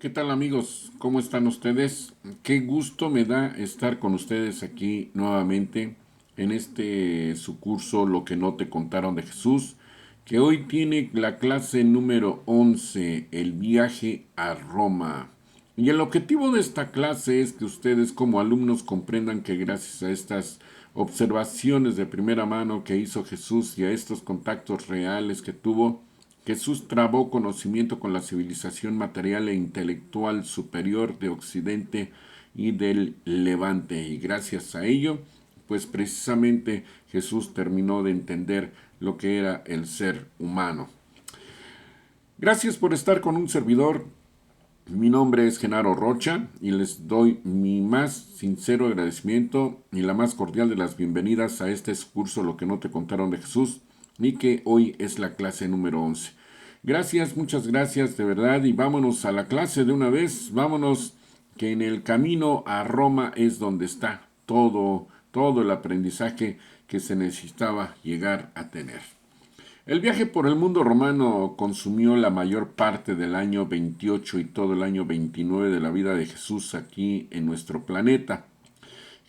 ¿Qué tal amigos? ¿Cómo están ustedes? Qué gusto me da estar con ustedes aquí nuevamente en su curso Lo que no te contaron de Jesús, que hoy tiene la clase número 11, el viaje a Roma. Y el objetivo de esta clase es que ustedes como alumnos comprendan que gracias a estas observaciones de primera mano que hizo Jesús y a estos contactos reales que tuvo, Jesús trabó conocimiento con la civilización material e intelectual superior de Occidente y del Levante. Y gracias a ello, pues precisamente Jesús terminó de entender lo que era el ser humano. Gracias por estar con un servidor. Mi nombre es Genaro Rocha y les doy mi más sincero agradecimiento y la más cordial de las bienvenidas a este curso Lo que no te contaron de Jesús y que hoy es la clase número 11. Gracias, muchas gracias de verdad y vámonos a la clase de una vez. Vámonos que en el camino a Roma es donde está todo el aprendizaje que se necesitaba llegar a tener. El viaje por el mundo romano consumió la mayor parte del año 28 y todo el año 29 de la vida de Jesús aquí en nuestro planeta.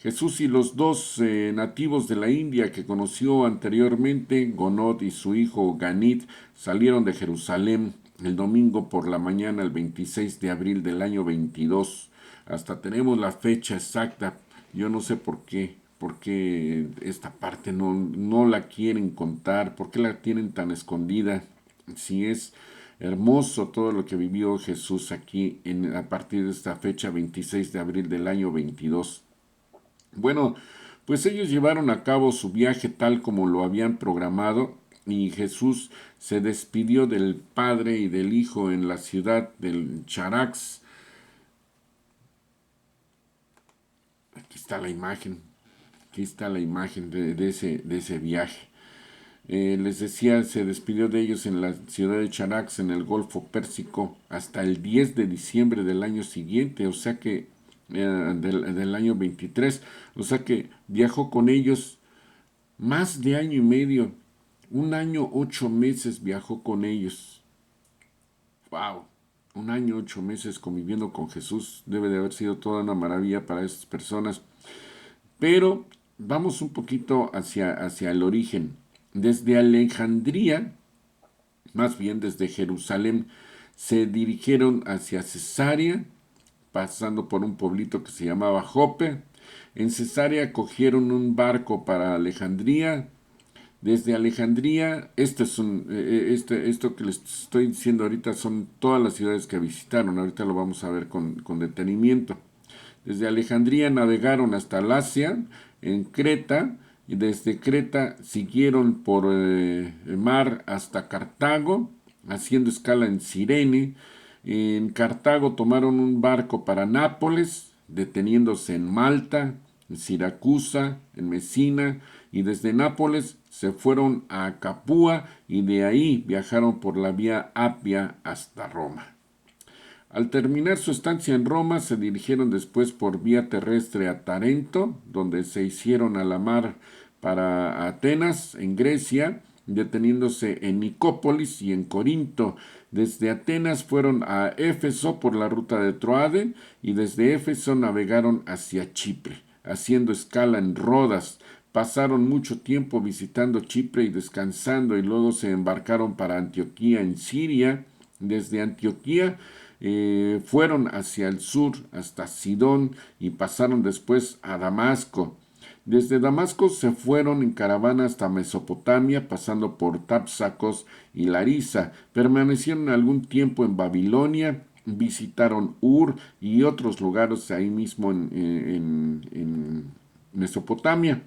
Jesús y los dos nativos de la India que conoció anteriormente, Gonod y su hijo Ganit, salieron de Jerusalén el domingo por la mañana, el 26 de abril del año 22. Hasta tenemos la fecha exacta. Yo no sé por qué esta parte no la quieren contar, por qué la tienen tan escondida. Si es hermoso todo lo que vivió Jesús aquí a partir de esta fecha, 26 de abril del año 22. Bueno, pues ellos llevaron a cabo su viaje tal como lo habían programado y Jesús se despidió del Padre y del Hijo en la ciudad del Charax. Aquí está la imagen, aquí está la imagen de ese viaje. Les decía, se despidió de ellos en la ciudad de Charax, en el Golfo Pérsico, hasta el 10 de diciembre del año siguiente, o sea que del año 23, o sea que viajó con ellos más de año y medio, un año 8 meses viajó con ellos. ¡Wow! Un año 8 meses conviviendo con Jesús debe de haber sido toda una maravilla para esas personas. Pero vamos un poquito hacia el origen. Desde Alejandría, más bien desde Jerusalén, se dirigieron hacia Cesarea, pasando por un pueblito que se llamaba Jope. En Cesarea cogieron un barco para Alejandría. Desde Alejandría, esto que les estoy diciendo ahorita son todas las ciudades que visitaron. Ahorita lo vamos a ver con detenimiento. Desde Alejandría navegaron hasta Lacia, en Creta, y desde Creta siguieron por el mar hasta Cartago, haciendo escala en Cirene. En Cartago tomaron un barco para Nápoles, deteniéndose en Malta, en Siracusa, en Mesina, y desde Nápoles se fueron a Capua y de ahí viajaron por la vía Apia hasta Roma. Al terminar su estancia en Roma, se dirigieron después por vía terrestre a Tarento, donde se hicieron a la mar para Atenas, en Grecia, deteniéndose en Nicópolis y en Corinto. Desde Atenas fueron a Éfeso por la ruta de Troade y desde Éfeso navegaron hacia Chipre, haciendo escala en Rodas. Pasaron mucho tiempo visitando Chipre y descansando y luego se embarcaron para Antioquía en Siria. Desde Antioquía fueron hacia el sur hasta Sidón y pasaron después a Damasco. Desde Damasco se fueron en caravana hasta Mesopotamia, pasando por Tapsacos y Larisa. Permanecieron algún tiempo en Babilonia, visitaron Ur y otros lugares ahí mismo en Mesopotamia.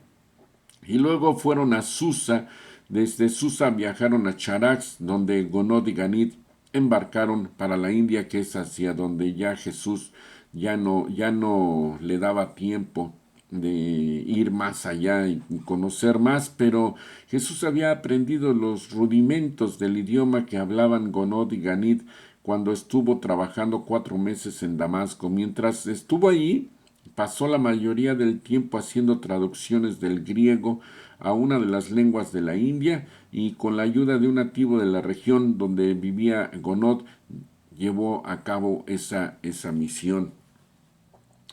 Y luego fueron a Susa. Desde Susa viajaron a Charax, donde Gonod y Ganit embarcaron para la India, que es hacia donde ya Jesús ya no le daba tiempo de ir más allá y conocer más, pero Jesús había aprendido los rudimentos del idioma que hablaban Gonod y Ganit cuando estuvo trabajando 4 meses en Damasco. Mientras estuvo allí, pasó la mayoría del tiempo haciendo traducciones del griego a una de las lenguas de la India y con la ayuda de un nativo de la región donde vivía Gonod, llevó a cabo esa misión.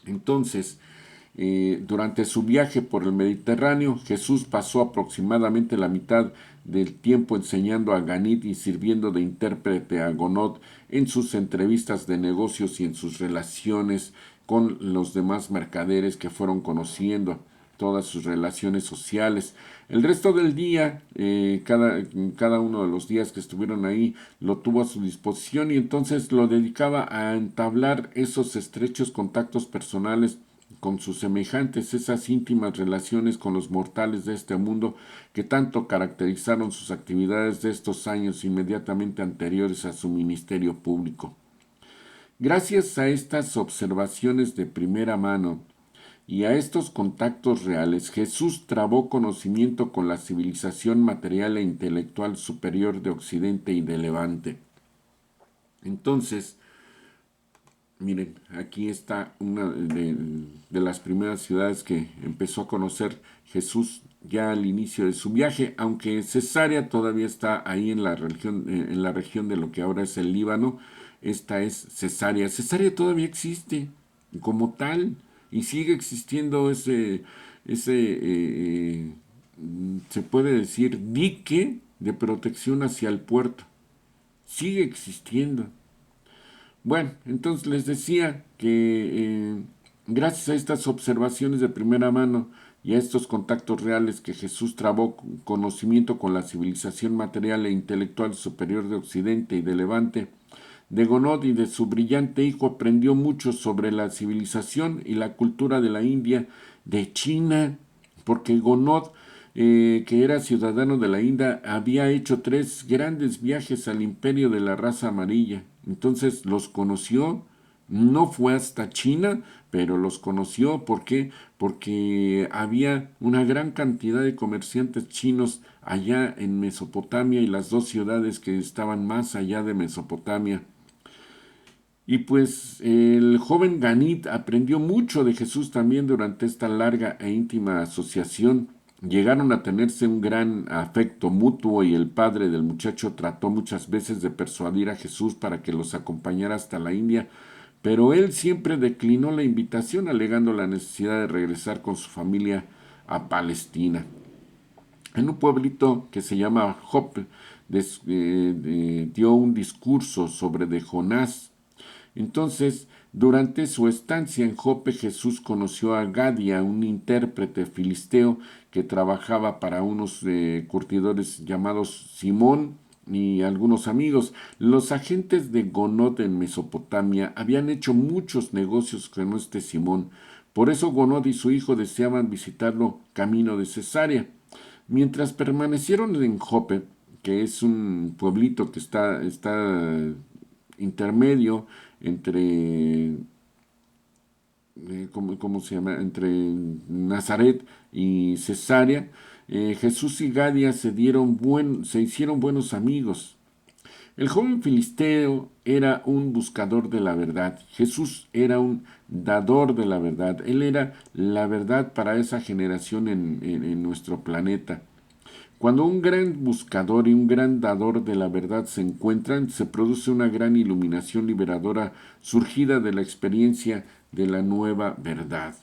Entonces, durante su viaje por el Mediterráneo, Jesús pasó aproximadamente la mitad del tiempo enseñando a Ganit y sirviendo de intérprete a Gonod en sus entrevistas de negocios y en sus relaciones con los demás mercaderes que fueron conociendo, todas sus relaciones sociales. El resto del día, cada uno de los días que estuvieron ahí, lo tuvo a su disposición y entonces lo dedicaba a entablar esos estrechos contactos personales con sus semejantes, esas íntimas relaciones con los mortales de este mundo que tanto caracterizaron sus actividades de estos años inmediatamente anteriores a su ministerio público. Gracias a estas observaciones de primera mano y a estos contactos reales, Jesús trabó conocimiento con la civilización material e intelectual superior de Occidente y de Levante. Entonces, miren, aquí está una de las primeras ciudades que empezó a conocer Jesús ya al inicio de su viaje, aunque Cesarea todavía está ahí en la región de lo que ahora es el Líbano. Esta es Cesarea. Cesarea todavía existe como tal y sigue existiendo se puede decir, dique de protección hacia el puerto. Sigue existiendo. Bueno, entonces les decía que gracias a estas observaciones de primera mano y a estos contactos reales que Jesús trabó conocimiento con la civilización material e intelectual superior de Occidente y de Levante, de Gonod y de su brillante hijo aprendió mucho sobre la civilización y la cultura de la India, de China, porque Gonod, que era ciudadano de la India, había hecho 3 grandes viajes al imperio de la raza amarilla. Entonces los conoció, no fue hasta China, pero los conoció. ¿Por qué? Porque había una gran cantidad de comerciantes chinos allá en Mesopotamia y las 2 ciudades que estaban más allá de Mesopotamia. Y pues el joven Ganit aprendió mucho de Jesús también durante esta larga e íntima asociación. Llegaron a tenerse un gran afecto mutuo y el padre del muchacho trató muchas veces de persuadir a Jesús para que los acompañara hasta la India, pero él siempre declinó la invitación alegando la necesidad de regresar con su familia a Palestina. En un pueblito que se llama Jope dio un discurso sobre de Jonás. Entonces, durante su estancia en Jope, Jesús conoció a Gadia, un intérprete filisteo que trabajaba para unos curtidores llamados Simón y algunos amigos. Los agentes de Gonod en Mesopotamia habían hecho muchos negocios con este Simón. Por eso Gonod y su hijo deseaban visitarlo camino de Cesarea. Mientras permanecieron en Jope, que es un pueblito que está intermedio entre, ¿cómo se llama? Entre Nazaret y Cesarea, Jesús y Gadia se hicieron buenos amigos. El joven filisteo era un buscador de la verdad. Jesús era un dador de la verdad. Él era la verdad para esa generación en nuestro planeta. Cuando un gran buscador y un gran dador de la verdad se encuentran, se produce una gran iluminación liberadora surgida de la experiencia de la nueva verdad.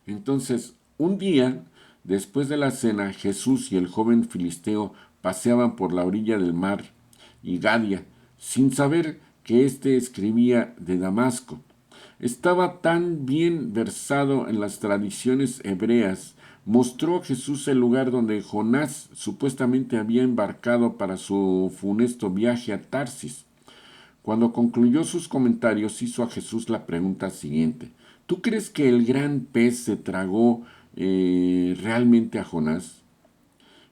Entonces, un día, después de la cena, Jesús y el joven filisteo paseaban por la orilla del mar y Gadia, sin saber que éste escribía de Damasco. Estaba tan bien versado en las tradiciones hebreas, mostró a Jesús el lugar donde Jonás supuestamente había embarcado para su funesto viaje a Tarsis. Cuando concluyó sus comentarios, hizo a Jesús la pregunta siguiente: ¿tú crees que el gran pez se tragó realmente a Jonás?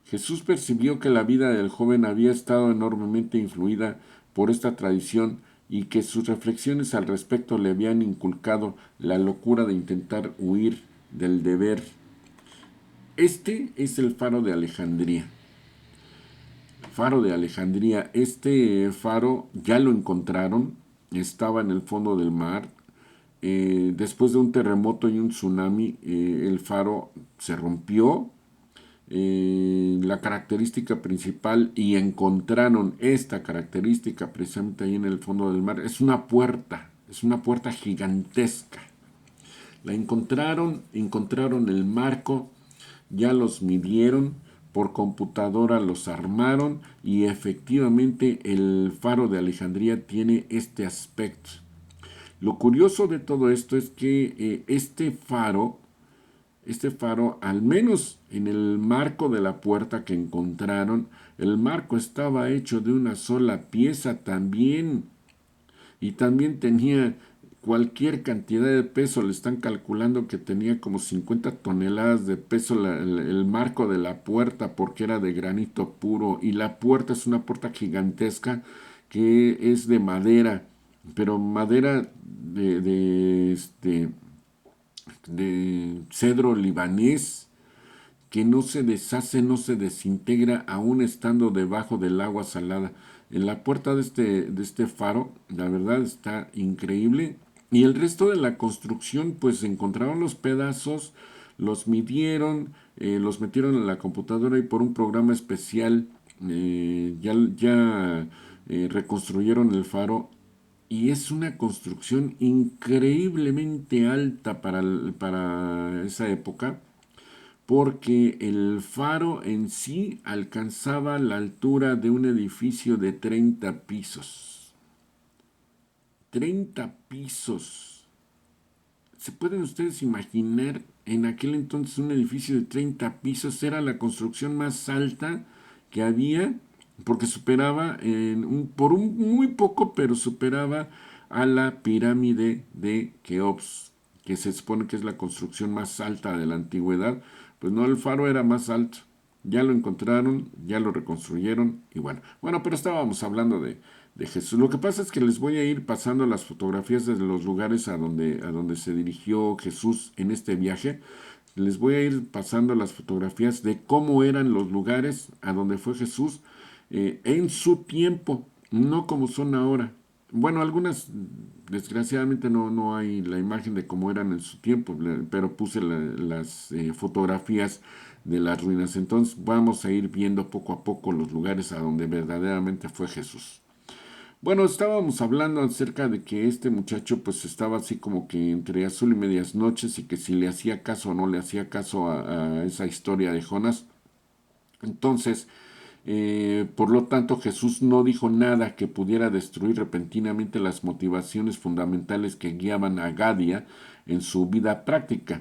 Jesús percibió que la vida del joven había estado enormemente influida por esta tradición y que sus reflexiones al respecto le habían inculcado la locura de intentar huir del deber. Este es el faro de Alejandría. Faro de Alejandría. Este faro ya lo encontraron, estaba en el fondo del mar. Después de un terremoto y un tsunami, el faro se rompió la característica principal, y encontraron esta característica precisamente ahí en el fondo del mar. Es una puerta gigantesca. La encontraron el marco, ya los midieron, por computadora los armaron y efectivamente el faro de Alejandría tiene este aspecto. Lo curioso de todo esto es que este faro, al menos en el marco de la puerta que encontraron, el marco estaba hecho de una sola pieza también, y también tenía cualquier cantidad de peso. Le están calculando que tenía como 50 toneladas de peso el marco de la puerta, porque era de granito puro, y la puerta es una puerta gigantesca que es de madera, pero madera de cedro libanés, que no se deshace, no se desintegra, aún estando debajo del agua salada. En la puerta de este faro, la verdad está increíble. Y el resto de la construcción, pues encontraron los pedazos, los midieron, los metieron en la computadora, y por un programa especial ya reconstruyeron el faro. Y es una construcción increíblemente alta para esa época, porque el faro en sí alcanzaba la altura de un edificio de 30 pisos. 30 pisos. ¿Se pueden ustedes imaginar? En aquel entonces un edificio de 30 pisos era la construcción más alta que había, porque superaba por un muy poco, pero superaba a la pirámide de Keops, que se supone que es la construcción más alta de la antigüedad. Pues no, el faro era más alto. Ya lo encontraron, ya lo reconstruyeron, y bueno, pero estábamos hablando de Jesús. Lo que pasa es que les voy a ir pasando las fotografías de los lugares a donde se dirigió Jesús en este viaje. Les voy a ir pasando las fotografías de cómo eran los lugares a donde fue Jesús en su tiempo, no como son ahora. Bueno, algunas desgraciadamente no hay la imagen de cómo eran en su tiempo, pero puse las fotografías de las ruinas. Entonces vamos a ir viendo poco a poco los lugares a donde verdaderamente fue Jesús. Bueno, estábamos hablando acerca de que este muchacho pues estaba así como que entre azul y medias noches, y que si le hacía caso o no le hacía caso a esa historia de Jonás. Entonces, por lo tanto, Jesús no dijo nada que pudiera destruir repentinamente las motivaciones fundamentales que guiaban a Gadia en su vida práctica.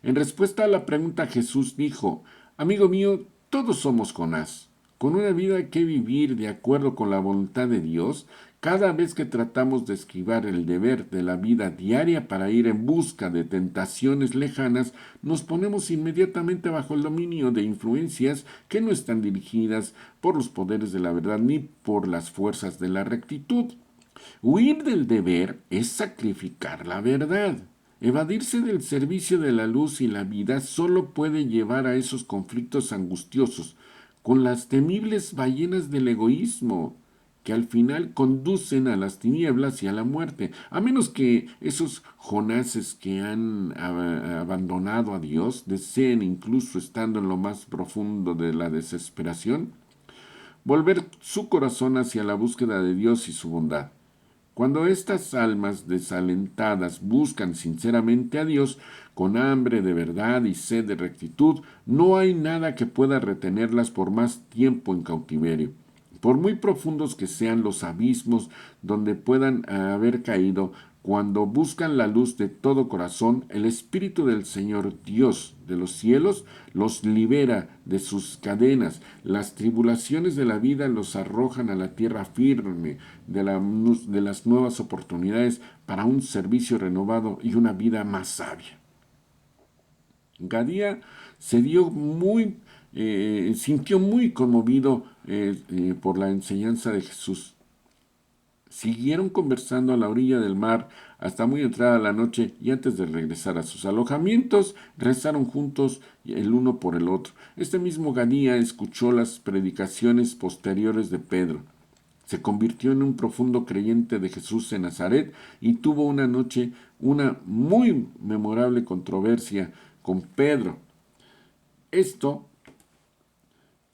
En respuesta a la pregunta, Jesús dijo: amigo mío, todos somos Jonás, con una vida que vivir de acuerdo con la voluntad de Dios. Cada vez que tratamos de esquivar el deber de la vida diaria para ir en busca de tentaciones lejanas, nos ponemos inmediatamente bajo el dominio de influencias que no están dirigidas por los poderes de la verdad ni por las fuerzas de la rectitud. Huir del deber es sacrificar la verdad. Evadirse del servicio de la luz y la vida solo puede llevar a esos conflictos angustiosos con las temibles ballenas del egoísmo, que al final conducen a las tinieblas y a la muerte, a menos que esos Jonases que han abandonado a Dios deseen, incluso estando en lo más profundo de la desesperación, volver su corazón hacia la búsqueda de Dios y su bondad. Cuando estas almas desalentadas buscan sinceramente a Dios, con hambre de verdad y sed de rectitud, no hay nada que pueda retenerlas por más tiempo en cautiverio. Por muy profundos que sean los abismos donde puedan haber caído, cuando buscan la luz de todo corazón, el Espíritu del Señor Dios de los cielos los libera de sus cadenas. Las tribulaciones de la vida los arrojan a la tierra firme de las nuevas oportunidades para un servicio renovado y una vida más sabia. Gadía sintió muy conmovido por la enseñanza de Jesús. Siguieron conversando a la orilla del mar hasta muy entrada la noche, y antes de regresar a sus alojamientos, rezaron juntos el uno por el otro. Este mismo Gadía escuchó las predicaciones posteriores de Pedro. Se convirtió en un profundo creyente de Jesús en Nazaret, y tuvo una muy memorable controversia con Pedro. Esto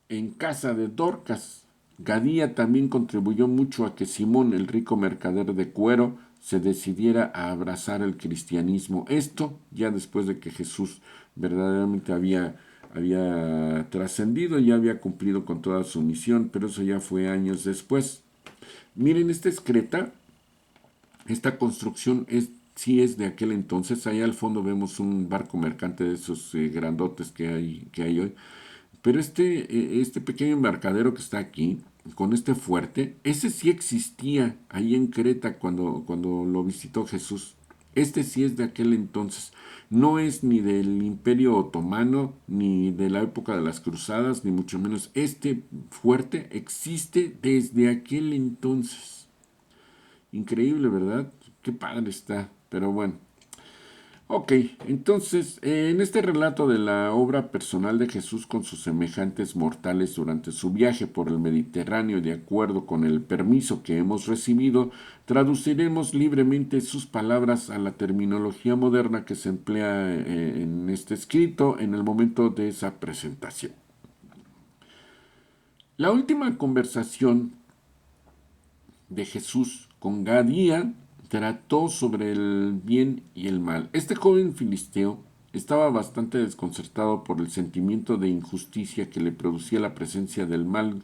en casa de Dorcas. Gadía también contribuyó mucho a que Simón, el rico mercader de cuero, se decidiera a abrazar el cristianismo. Esto ya después de que Jesús verdaderamente había trascendido, ya había cumplido con toda su misión, pero eso ya fue años después. Miren, esta es Creta. Esta construcción sí es de aquel entonces. Ahí al fondo vemos un barco mercante de esos grandotes que hay hoy. Pero este pequeño embarcadero que está aquí, con este fuerte, ese sí existía ahí en Creta cuando lo visitó Jesús. Este sí es de aquel entonces. No es ni del Imperio Otomano, ni de la época de las Cruzadas, ni mucho menos. Este fuerte existe desde aquel entonces. Increíble, ¿verdad? Qué padre está. Pero bueno. Ok, entonces, en este relato de la obra personal de Jesús con sus semejantes mortales durante su viaje por el Mediterráneo, de acuerdo con el permiso que hemos recibido, traduciremos libremente sus palabras a la terminología moderna que se emplea en este escrito en el momento de esa presentación. La última conversación de Jesús con Gadía trató sobre el bien y el mal. Este joven filisteo estaba bastante desconcertado por el sentimiento de injusticia que le producía la presencia del mal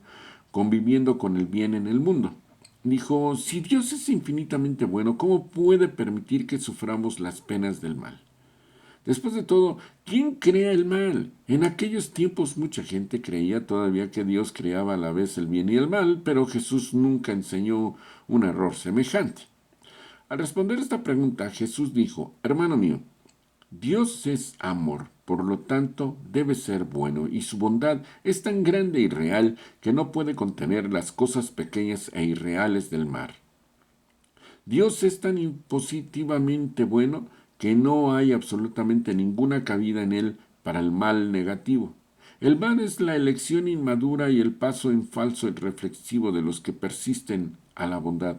conviviendo con el bien en el mundo. Dijo, si Dios es infinitamente bueno, ¿cómo puede permitir que suframos las penas del mal? Después de todo, ¿quién crea el mal? En aquellos tiempos mucha gente creía todavía que Dios creaba a la vez el bien y el mal, pero Jesús nunca enseñó un error semejante. Al responder esta pregunta, Jesús dijo, hermano mío, Dios es amor, por lo tanto debe ser bueno, y su bondad es tan grande y real que no puede contener las cosas pequeñas e irreales del mar. Dios es tan impositivamente bueno que no hay absolutamente ninguna cabida en él para el mal negativo. El mal es la elección inmadura y el paso en falso y reflexivo de los que persisten a la bondad.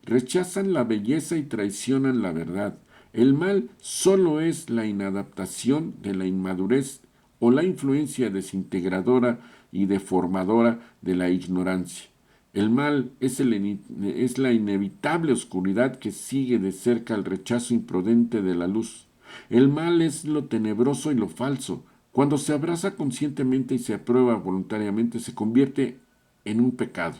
Rechazan la belleza y traicionan la verdad. El mal solo es la inadaptación de la inmadurez o la influencia desintegradora y deformadora de la ignorancia. El mal es la inevitable oscuridad que sigue de cerca el rechazo imprudente de la luz. El mal es lo tenebroso y lo falso. Cuando se abraza conscientemente y se aprueba voluntariamente, se convierte en un pecado.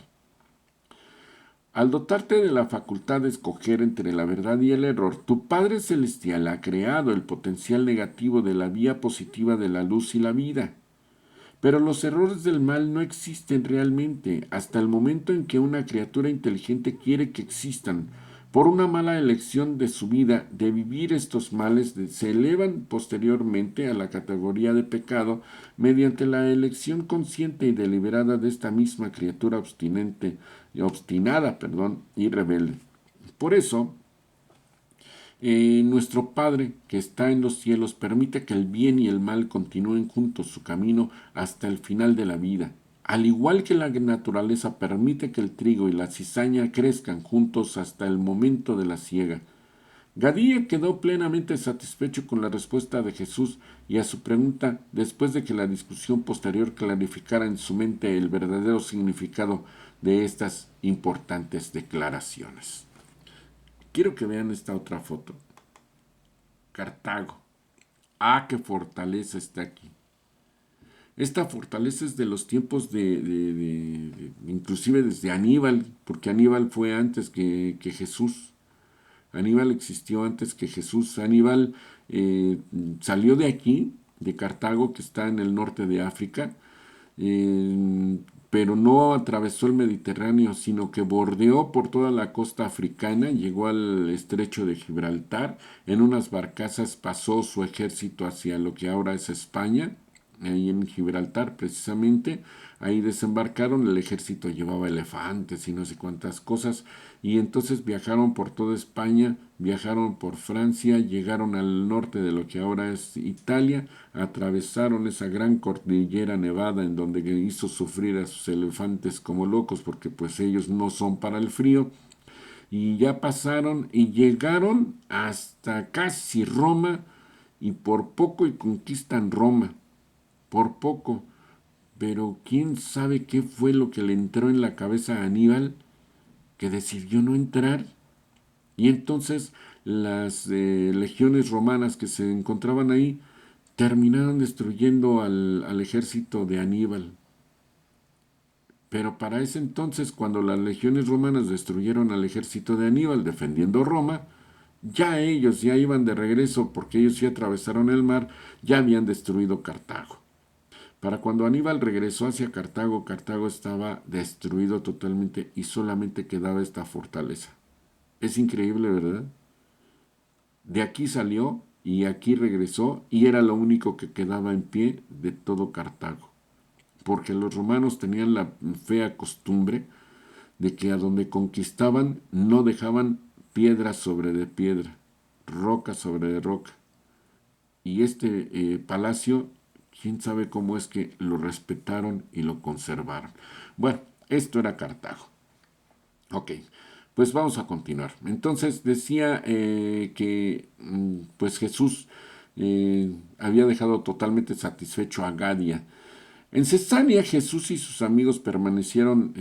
Al dotarte de la facultad de escoger entre la verdad y el error, tu Padre Celestial ha creado el potencial negativo de la vía positiva de la luz y la vida. Pero los errores del mal no existen realmente hasta el momento en que una criatura inteligente quiere que existan. Por una mala elección de su vida, de vivir estos males, se elevan posteriormente a la categoría de pecado mediante la elección consciente y deliberada de esta misma criatura obstinada, y rebelde. Por eso, nuestro Padre que está en los cielos permite que el bien y el mal continúen juntos su camino hasta el final de la vida. Al igual que la naturaleza permite que el trigo y la cizaña crezcan juntos hasta el momento de la siega. Gadía quedó plenamente satisfecho con la respuesta de Jesús y a su pregunta después de que la discusión posterior clarificara en su mente el verdadero significado de estas importantes declaraciones. Quiero que vean esta otra foto. Cartago. Ah, qué fortaleza está aquí. Esta fortaleza es de los tiempos inclusive desde Aníbal, porque Aníbal fue antes que Jesús. Aníbal existió antes que Jesús. Aníbal salió de aquí, de Cartago, que está en el norte de África, pero no atravesó el Mediterráneo, sino que bordeó por toda la costa africana, llegó al estrecho de Gibraltar, en unas barcazas pasó su ejército hacia lo que ahora es España, ahí en Gibraltar precisamente, ahí desembarcaron, el ejército llevaba elefantes y no sé cuántas cosas, y entonces viajaron por toda España, viajaron por Francia, llegaron al norte de lo que ahora es Italia, atravesaron esa gran cordillera nevada en donde hizo sufrir a sus elefantes como locos porque pues ellos no son para el frío, y ya pasaron y llegaron hasta casi Roma y por poco y conquistan Roma, por poco. pero quién sabe qué fue lo que le entró en la cabeza a Aníbal, que decidió no entrar. Y entonces las legiones romanas que se encontraban ahí terminaron destruyendo al ejército de Aníbal. Pero para ese entonces, cuando las legiones romanas destruyeron al ejército de Aníbal defendiendo Roma, ya ellos ya iban de regreso porque ellos ya atravesaron el mar, ya habían destruido Cartago. Para cuando Aníbal regresó hacia Cartago, Cartago estaba destruido totalmente y solamente quedaba esta fortaleza. Es increíble, ¿verdad? De aquí salió y aquí regresó y era lo único que quedaba en pie de todo Cartago. Porque los romanos tenían la fea costumbre de que a donde conquistaban no dejaban piedra sobre de piedra, roca sobre de roca. Y este palacio, quién sabe cómo es que lo respetaron y lo conservaron. Bueno, esto era Cartago. Ok, pues vamos a continuar. Entonces decía que pues Jesús había dejado totalmente satisfecho a Gadia. En Cesarea Jesús y sus amigos permanecieron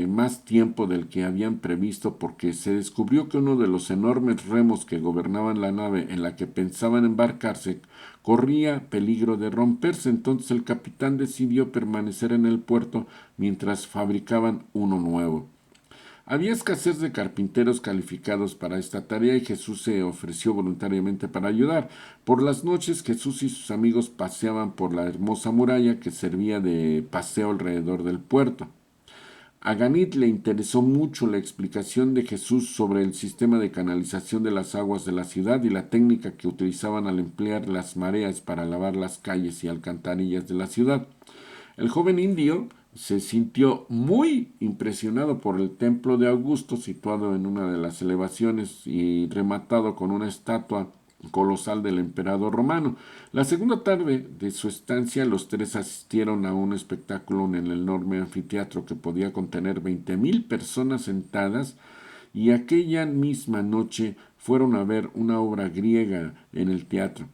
más tiempo del que habían previsto porque se descubrió que uno de los enormes remos que gobernaban la nave en la que pensaban embarcarse corría peligro de romperse. Entonces el capitán decidió permanecer en el puerto mientras fabricaban uno nuevo. Había escasez de carpinteros calificados para esta tarea y Jesús se ofreció voluntariamente para ayudar. Por las noches Jesús y sus amigos paseaban por la hermosa muralla que servía de paseo alrededor del puerto. A Ganit le interesó mucho la explicación de Jesús sobre el sistema de canalización de las aguas de la ciudad y la técnica que utilizaban al emplear las mareas para lavar las calles y alcantarillas de la ciudad. El joven indio se sintió muy impresionado por el templo de Augusto, situado en una de las elevaciones y rematado con una estatua colosal del emperador romano. La segunda tarde de su estancia, los tres asistieron a un espectáculo en el enorme anfiteatro que podía contener 20,000 personas sentadas, y aquella misma noche fueron a ver una obra griega en el teatro.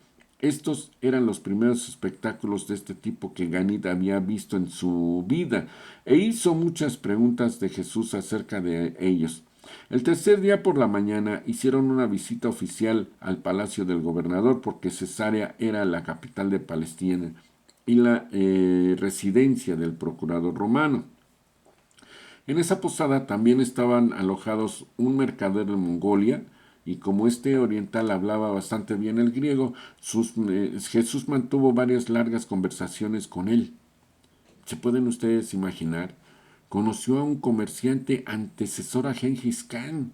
Estos eran los primeros espectáculos de este tipo que Ganit había visto en su vida e hizo muchas preguntas de Jesús acerca de ellos. El tercer día por la mañana hicieron una visita oficial al palacio del gobernador porque Cesarea era la capital de Palestina y la residencia del procurador romano. En esa posada también estaban alojados un mercader de Mongolia, y como este oriental hablaba bastante bien el griego, Jesús mantuvo varias largas conversaciones con él. ¿Se pueden ustedes imaginar? Conoció a un comerciante antecesor a Gengis Khan.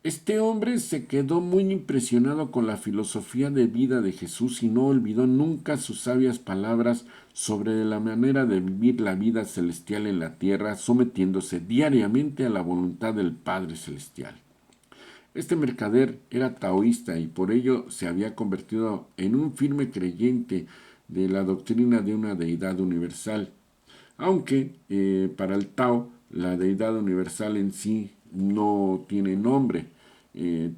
Este hombre se quedó muy impresionado con la filosofía de vida de Jesús y no olvidó nunca sus sabias palabras sobre la manera de vivir la vida celestial en la tierra, sometiéndose diariamente a la voluntad del Padre Celestial. Este mercader era taoísta y por ello se había convertido en un firme creyente de la doctrina de una deidad universal, aunque para el Tao la deidad universal en sí no tiene nombre.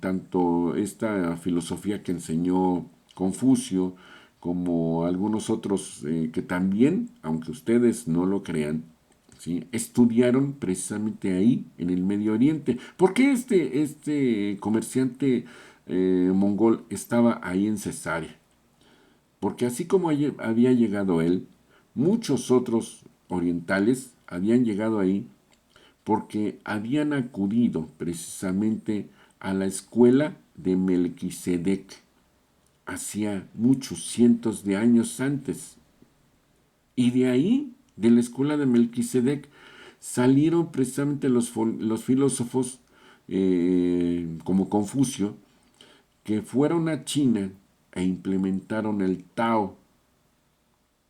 Tanto esta filosofía que enseñó Confucio como algunos otros que también, aunque ustedes no lo crean, ¿sí?, estudiaron precisamente ahí, en el Medio Oriente. ¿Por qué este comerciante mongol estaba ahí en Cesarea? Porque así como había llegado él, muchos otros orientales habían llegado ahí porque habían acudido precisamente a la escuela de Melquisedec hacía muchos cientos de años antes. Y de ahí, de la escuela de Melquisedec, salieron precisamente los filósofos como Confucio, que fueron a China e implementaron el Tao.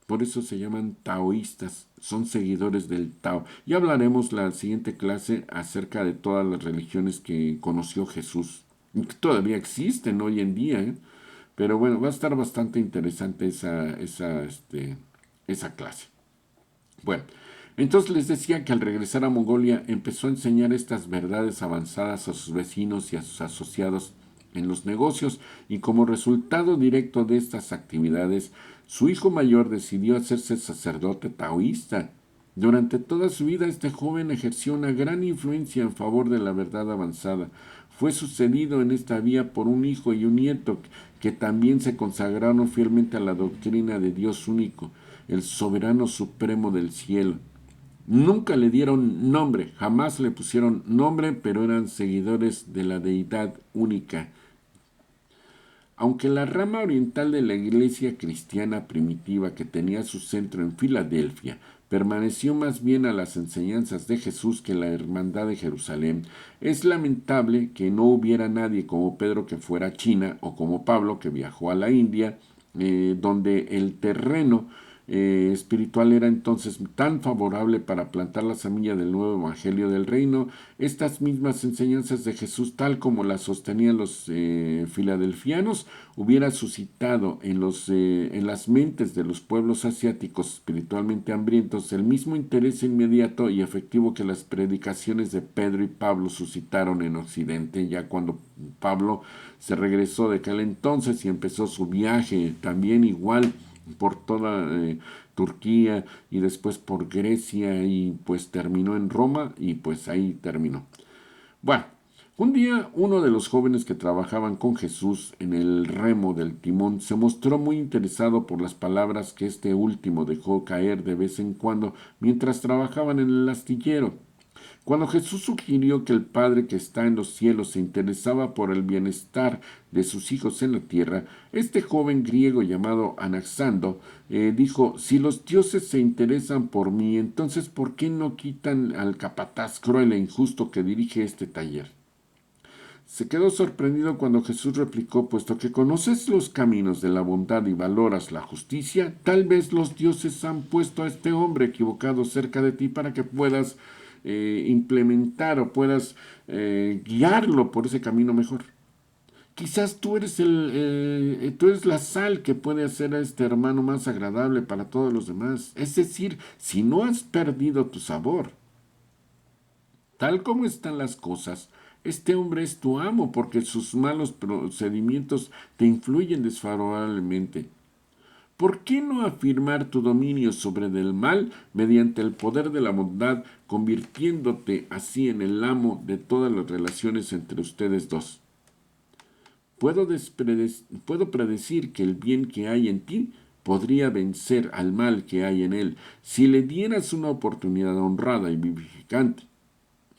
Por eso se llaman taoístas, son seguidores del Tao. Y hablaremos la siguiente clase acerca de todas las religiones que conoció Jesús, que todavía existen hoy en día, ¿eh? Pero bueno, va a estar bastante interesante esa clase. Bueno, entonces les decía que al regresar a Mongolia empezó a enseñar estas verdades avanzadas a sus vecinos y a sus asociados en los negocios, y como resultado directo de estas actividades, Su hijo mayor decidió hacerse sacerdote taoísta. Durante toda su vida este joven ejerció una gran influencia en favor de la verdad avanzada. Fue sucedido en esta vía por un hijo y un nieto que también se consagraron fielmente a la doctrina de Dios único, el soberano supremo del cielo. Nunca le dieron nombre, jamás le pusieron nombre, pero eran seguidores de la deidad única. Aunque la rama oriental de la iglesia cristiana primitiva, que tenía su centro en Filadelfia, permaneció más bien a las enseñanzas de Jesús que la hermandad de Jerusalén, es lamentable que no hubiera nadie como Pedro que fuera a China o como Pablo que viajó a la India, donde el terreno espiritual era entonces tan favorable para plantar la semilla del nuevo evangelio del reino. Estas mismas enseñanzas de Jesús, tal como las sostenían los filadelfianos, hubiera suscitado en las mentes de los pueblos asiáticos espiritualmente hambrientos el mismo interés inmediato y efectivo que las predicaciones de Pedro y Pablo suscitaron en Occidente, ya cuando Pablo se regresó de aquel entonces y empezó su viaje también igual por toda Turquía y después por Grecia y pues terminó en Roma y pues ahí terminó. Bueno, un día uno de los jóvenes que trabajaban con Jesús en el remo del timón se mostró muy interesado por las palabras que este último dejó caer de vez en cuando mientras trabajaban en el astillero. Cuando Jesús sugirió que el Padre que está en los cielos se interesaba por el bienestar de sus hijos en la tierra, este joven griego llamado Anaxando dijo, si los dioses se interesan por mí, entonces ¿por qué no quitan al capataz cruel e injusto que dirige este taller? Se quedó sorprendido cuando Jesús replicó, puesto que conoces los caminos de la bondad y valoras la justicia, tal vez los dioses han puesto a este hombre equivocado cerca de ti para que puedas implementar o puedas guiarlo por ese camino mejor. Quizás tú eres la sal que puede hacer a este hermano más agradable para todos los demás. Es decir, si no has perdido tu sabor, tal como están las cosas, este hombre es tu amo porque sus malos procedimientos te influyen desfavorablemente. ¿Por qué no afirmar tu dominio sobre el mal mediante el poder de la bondad, convirtiéndote así en el amo de todas las relaciones entre ustedes dos? Puedo predecir que el bien que hay en ti podría vencer al mal que hay en él si le dieras una oportunidad honrada y vivificante.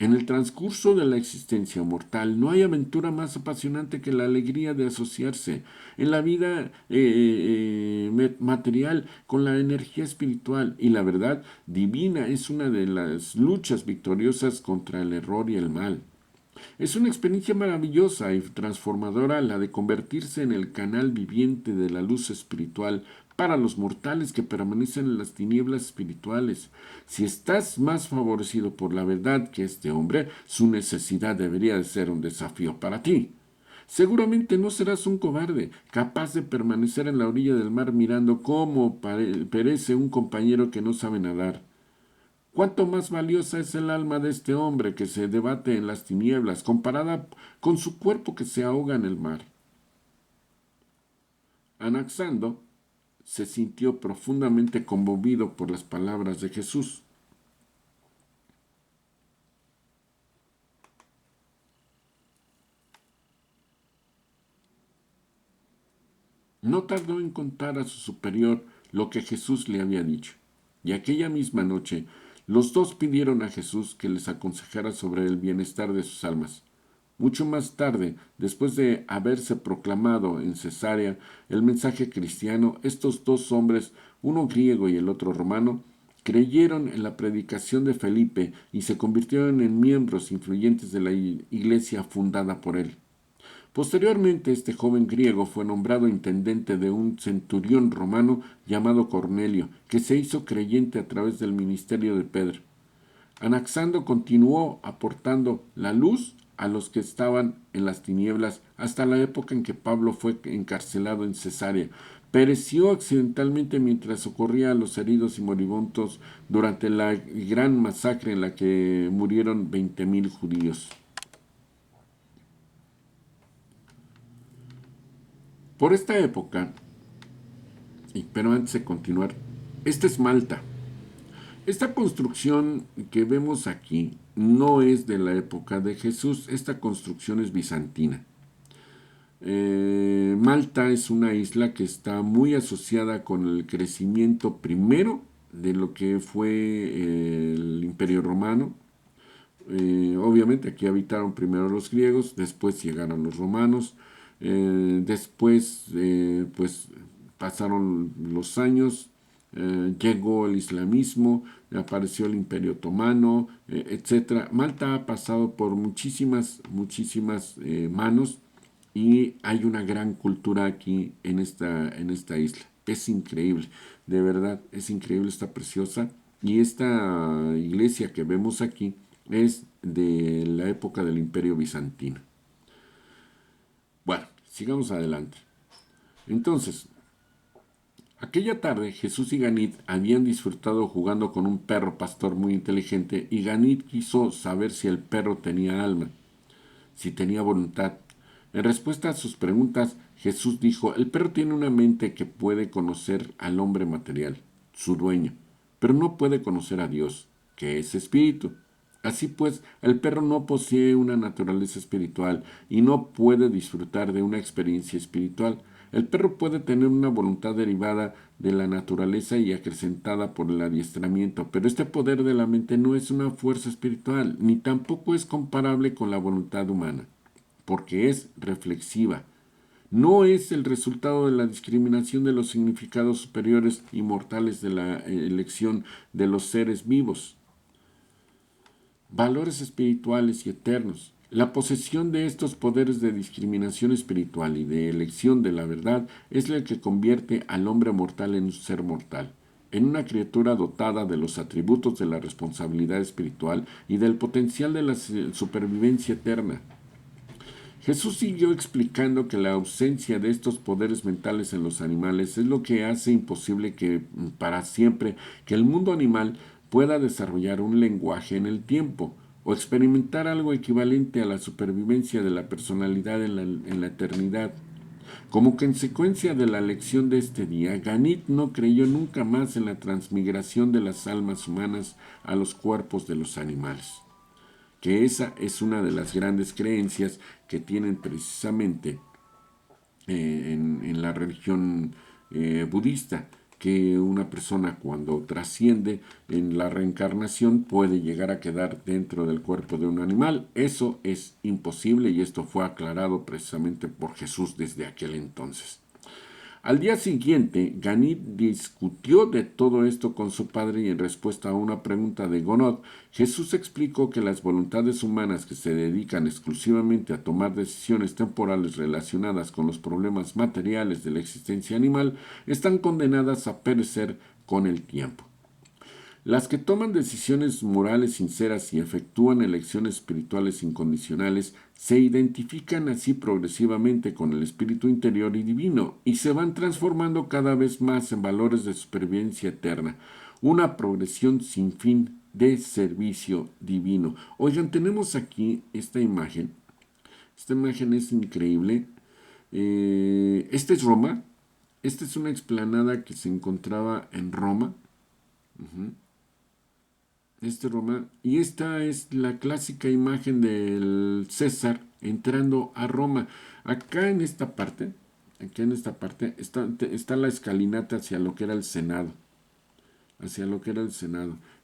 En el transcurso de la existencia mortal no hay aventura más apasionante que la alegría de asociarse en la vida material con la energía espiritual, y la verdad divina es una de las luchas victoriosas contra el error y el mal. Es una experiencia maravillosa y transformadora la de convertirse en el canal viviente de la luz espiritual para los mortales que permanecen en las tinieblas espirituales. Si estás más favorecido por la verdad que este hombre, su necesidad debería de ser un desafío para ti. Seguramente no serás un cobarde, capaz de permanecer en la orilla del mar mirando cómo perece un compañero que no sabe nadar. ¿Cuánto más valiosa es el alma de este hombre que se debate en las tinieblas comparada con su cuerpo que se ahoga en el mar? Anaxando se sintió profundamente conmovido por las palabras de Jesús. No tardó en contar a su superior lo que Jesús le había dicho, y aquella misma noche los dos pidieron a Jesús que les aconsejara sobre el bienestar de sus almas. Mucho más tarde, después de haberse proclamado en Cesarea el mensaje cristiano, estos dos hombres, uno griego y el otro romano, creyeron en la predicación de Felipe y se convirtieron en miembros influyentes de la iglesia fundada por él. Posteriormente, este joven griego fue nombrado intendente de un centurión romano llamado Cornelio, que se hizo creyente a través del ministerio de Pedro. Anaxando continuó aportando la luz a los que estaban en las tinieblas hasta la época en que Pablo fue encarcelado en Cesarea. Pereció accidentalmente mientras socorría a los heridos y moribundos durante la gran masacre en la que murieron 20,000 judíos. Por esta época, Pero antes de continuar, esta es Malta. Esta construcción que vemos aquí no es de la época de Jesús, esta construcción es bizantina. Malta es una isla que está muy asociada con el crecimiento primero de lo que fue el Imperio Romano. Obviamente aquí habitaron primero los griegos, después llegaron los romanos, después pues pasaron los años, llegó el islamismo, apareció el Imperio Otomano, etc. Malta ha pasado por muchísimas manos y hay una gran cultura aquí en esta isla. Es increíble, de verdad, es increíble, está preciosa. Y esta iglesia que vemos aquí es de la época del Imperio Bizantino. Bueno, sigamos adelante. Entonces, aquella tarde Jesús y Ganit habían disfrutado jugando con un perro pastor muy inteligente y Ganit quiso saber si el perro tenía alma, si tenía voluntad. En respuesta a sus preguntas, Jesús dijo, el perro tiene una mente que puede conocer al hombre material, su dueño, pero no puede conocer a Dios, que es espíritu. Así pues, el perro no posee una naturaleza espiritual y no puede disfrutar de una experiencia espiritual. El perro puede tener una voluntad derivada de la naturaleza y acrecentada por el adiestramiento, pero este poder de la mente no es una fuerza espiritual, ni tampoco es comparable con la voluntad humana, porque es reflexiva. No es el resultado de la discriminación de los significados superiores y mortales de la elección de los seres vivos. Valores espirituales y eternos. La posesión de estos poderes de discriminación espiritual y de elección de la verdad es la que convierte al hombre mortal en un ser mortal, en una criatura dotada de los atributos de la responsabilidad espiritual y del potencial de la supervivencia eterna. Jesús siguió explicando que la ausencia de estos poderes mentales en los animales es lo que hace imposible que para siempre que el mundo animal pueda desarrollar un lenguaje en el tiempo o experimentar algo equivalente a la supervivencia de la personalidad en la eternidad. Como consecuencia de la lección de este día, Ganit no creyó nunca más en la transmigración de las almas humanas a los cuerpos de los animales, que esa es una de las grandes creencias que tienen precisamente en la religión budista, que una persona cuando trasciende en la reencarnación puede llegar a quedar dentro del cuerpo de un animal. Eso es imposible y esto fue aclarado precisamente por Jesús desde aquel entonces. Al día siguiente, Ganit discutió de todo esto con su padre y en respuesta a una pregunta de Gonod, Jesús explicó que las voluntades humanas que se dedican exclusivamente a tomar decisiones temporales relacionadas con los problemas materiales de la existencia animal están condenadas a perecer con el tiempo. Las que toman decisiones morales sinceras y efectúan elecciones espirituales incondicionales se identifican así progresivamente con el espíritu interior y divino y se van transformando cada vez más en valores de supervivencia eterna, una progresión sin fin de servicio divino. Oigan, tenemos aquí esta imagen. Esta imagen es increíble. Esta es Roma. Esta es una explanada que se encontraba en Roma. Roma, y esta es la clásica imagen del César entrando a Roma. Acá en esta parte está la escalinata hacia lo que era el Senado,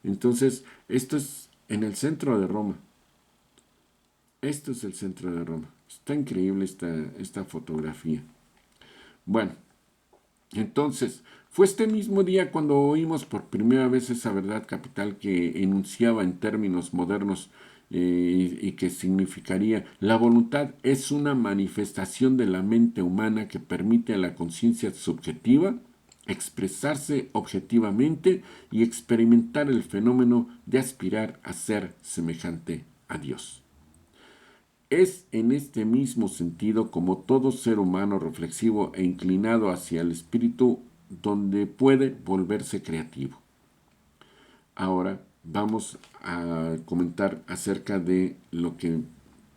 Entonces, esto es en el centro de Roma. Esto es el centro de Roma. Está increíble esta fotografía. Bueno, entonces, fue este mismo día cuando oímos por primera vez esa verdad capital que enunciaba en términos modernos y que significaría: la voluntad es una manifestación de la mente humana que permite a la conciencia subjetiva expresarse objetivamente y experimentar el fenómeno de aspirar a ser semejante a Dios. Es en este mismo sentido como todo ser humano reflexivo e inclinado hacia el espíritu donde puede volverse creativo. Ahora vamos a comentar acerca de lo que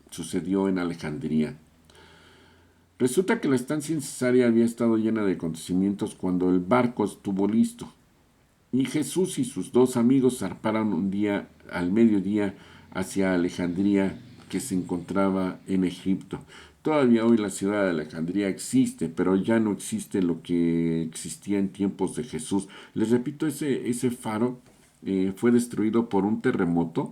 sucedió en Alejandría. Resulta que la estancia en Cesarea había estado llena de acontecimientos cuando el barco estuvo listo. Y Jesús y sus dos amigos zarparon un día al mediodía hacia Alejandría, que se encontraba en Egipto. Todavía hoy la ciudad de Alejandría existe, pero ya no existe lo que existía en tiempos de Jesús. Les repito, ese faro fue destruido por un terremoto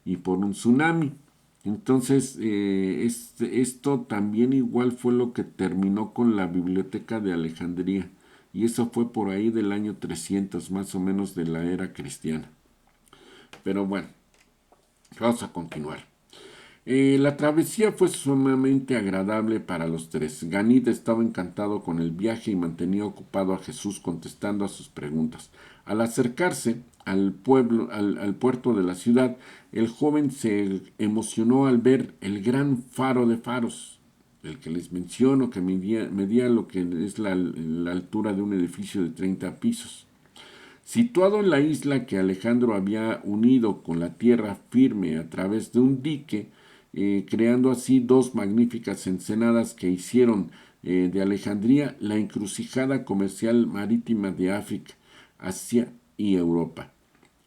y por un tsunami. Entonces, esto también igual fue lo que terminó con la biblioteca de Alejandría. Y eso fue por ahí del año 300, más o menos de la era cristiana. Pero bueno, vamos a continuar. La travesía fue sumamente agradable para los tres. Ganit estaba encantado con el viaje y mantenía ocupado a Jesús contestando a sus preguntas. Al acercarse al puerto de la ciudad, el joven se emocionó al ver el gran faro de faros, el que les menciono, que medía lo que es la altura de un edificio de 30 pisos. Situado en la isla que Alejandro había unido con la tierra firme a través de un dique, creando así dos magníficas ensenadas que hicieron de Alejandría la encrucijada comercial marítima de África, Asia y Europa.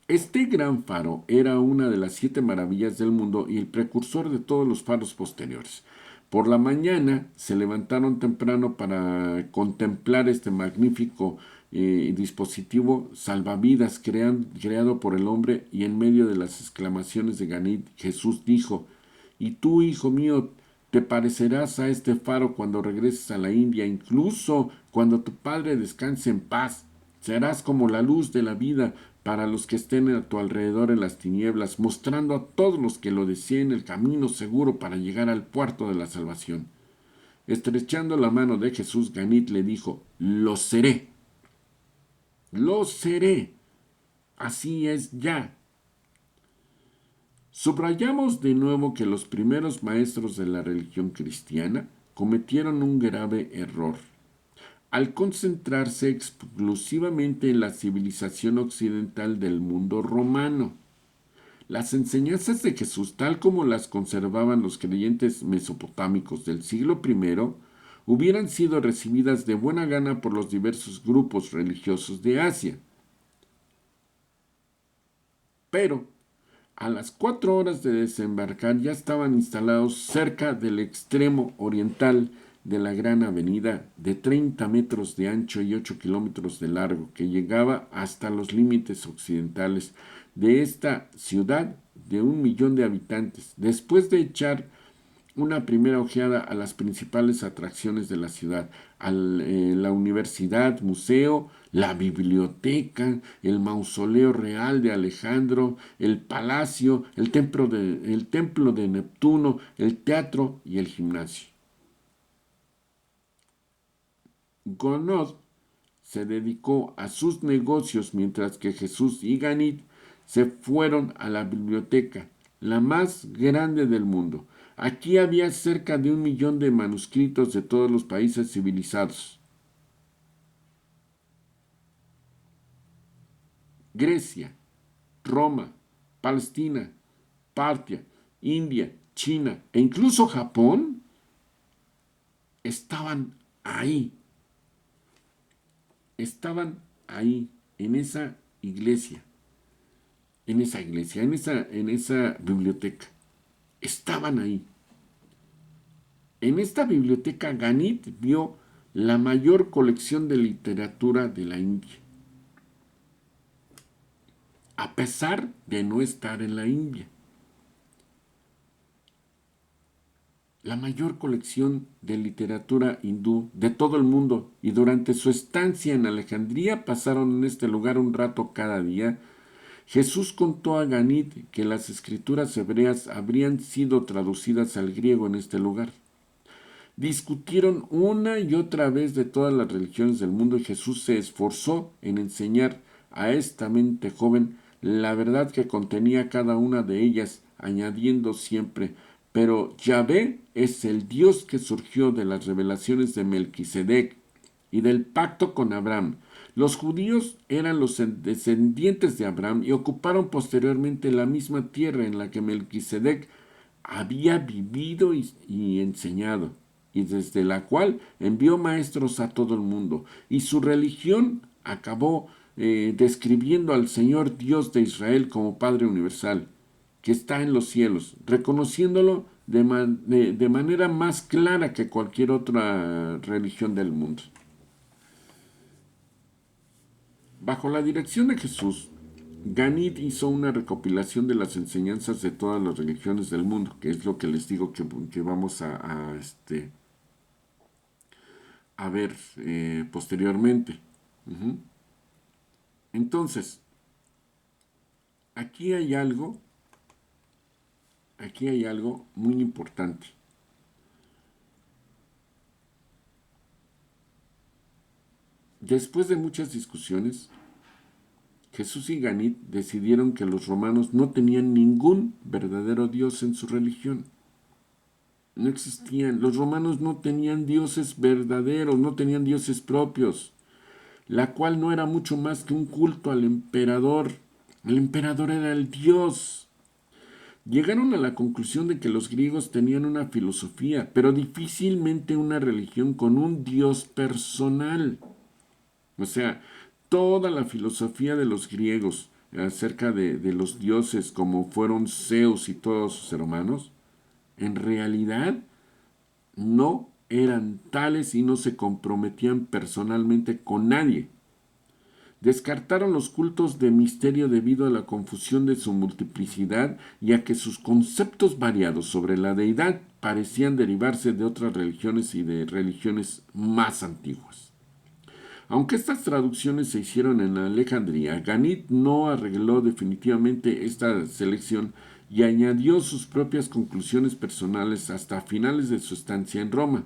Este gran faro era una de las 7 maravillas del mundo y el precursor de todos los faros posteriores. Por la mañana se levantaron temprano para contemplar este magnífico dispositivo salvavidas creado por el hombre, y en medio de las exclamaciones de Ganit, Jesús dijo: «Y tú, hijo mío, te parecerás a este faro cuando regreses a la India, incluso cuando tu padre descanse en paz. Serás como la luz de la vida para los que estén a tu alrededor en las tinieblas, mostrando a todos los que lo deseen el camino seguro para llegar al puerto de la salvación». Estrechando la mano de Jesús, Ganit le dijo: «Lo seré, lo seré, así es ya». Subrayamos de nuevo que los primeros maestros de la religión cristiana cometieron un grave error al concentrarse exclusivamente en la civilización occidental del mundo romano. Las enseñanzas de Jesús, tal como las conservaban los creyentes mesopotámicos del siglo I, hubieran sido recibidas de buena gana por los diversos grupos religiosos de Asia. Pero a las 4 horas de desembarcar ya estaban instalados cerca del extremo oriental de la gran avenida de 30 metros de ancho y 8 kilómetros de largo, que llegaba hasta los límites occidentales de esta ciudad de 1 millón de habitantes. Después de echar una primera ojeada a las principales atracciones de la ciudad, a la universidad, museo, la biblioteca, el mausoleo real de Alejandro, el palacio, el templo de Neptuno, el teatro y el gimnasio. Gonod se dedicó a sus negocios mientras que Jesús y Ganit se fueron a la biblioteca, la más grande del mundo. Aquí había cerca de 1 millón de manuscritos de todos los países civilizados. Grecia, Roma, Palestina, Partia, India, China e incluso Japón estaban ahí. Estaban ahí, en esa iglesia, en esa biblioteca. Estaban ahí. En esta biblioteca Ganit vio la mayor colección de literatura de la India, a pesar de no estar en la India. La mayor colección de literatura hindú de todo el mundo, y durante su estancia en Alejandría pasaron en este lugar un rato cada día. Jesús contó a Ganit que las escrituras hebreas habrían sido traducidas al griego en este lugar. Discutieron una y otra vez de todas las religiones del mundo, y Jesús se esforzó en enseñar a esta mente joven la verdad que contenía cada una de ellas, añadiendo siempre: «Pero Yahvé es el Dios que surgió de las revelaciones de Melquisedec y del pacto con Abraham. Los judíos eran los descendientes de Abraham y ocuparon posteriormente la misma tierra en la que Melquisedec había vivido y enseñado. y desde la cual envió maestros a todo el mundo. Y su religión acabó describiendo al Señor Dios de Israel como Padre Universal, que está en los cielos, reconociéndolo de manera más clara que cualquier otra religión del mundo. Bajo la dirección de Jesús, Ganit hizo una recopilación de las enseñanzas de todas las religiones del mundo, que es lo que les digo que vamos a ver posteriormente. Entonces, aquí hay algo muy importante. Después de muchas discusiones, Jesús y Ganit decidieron que los romanos no tenían ningún verdadero Dios en su religión. No existían. Los romanos no tenían dioses verdaderos, no tenían dioses propios, la cual no era mucho más que un culto al emperador. El emperador era el dios. Llegaron a la conclusión de que los griegos tenían una filosofía, pero difícilmente una religión con un dios personal. O sea, toda la filosofía de los griegos acerca de los dioses como fueron Zeus y todos sus hermanos, en realidad no eran tales y no se comprometían personalmente con nadie. Descartaron los cultos de misterio debido a la confusión de su multiplicidad y a que sus conceptos variados sobre la deidad parecían derivarse de otras religiones y de religiones más antiguas. Aunque estas traducciones se hicieron en Alejandría, Ganit no arregló definitivamente esta selección y añadió sus propias conclusiones personales hasta finales de su estancia en Roma.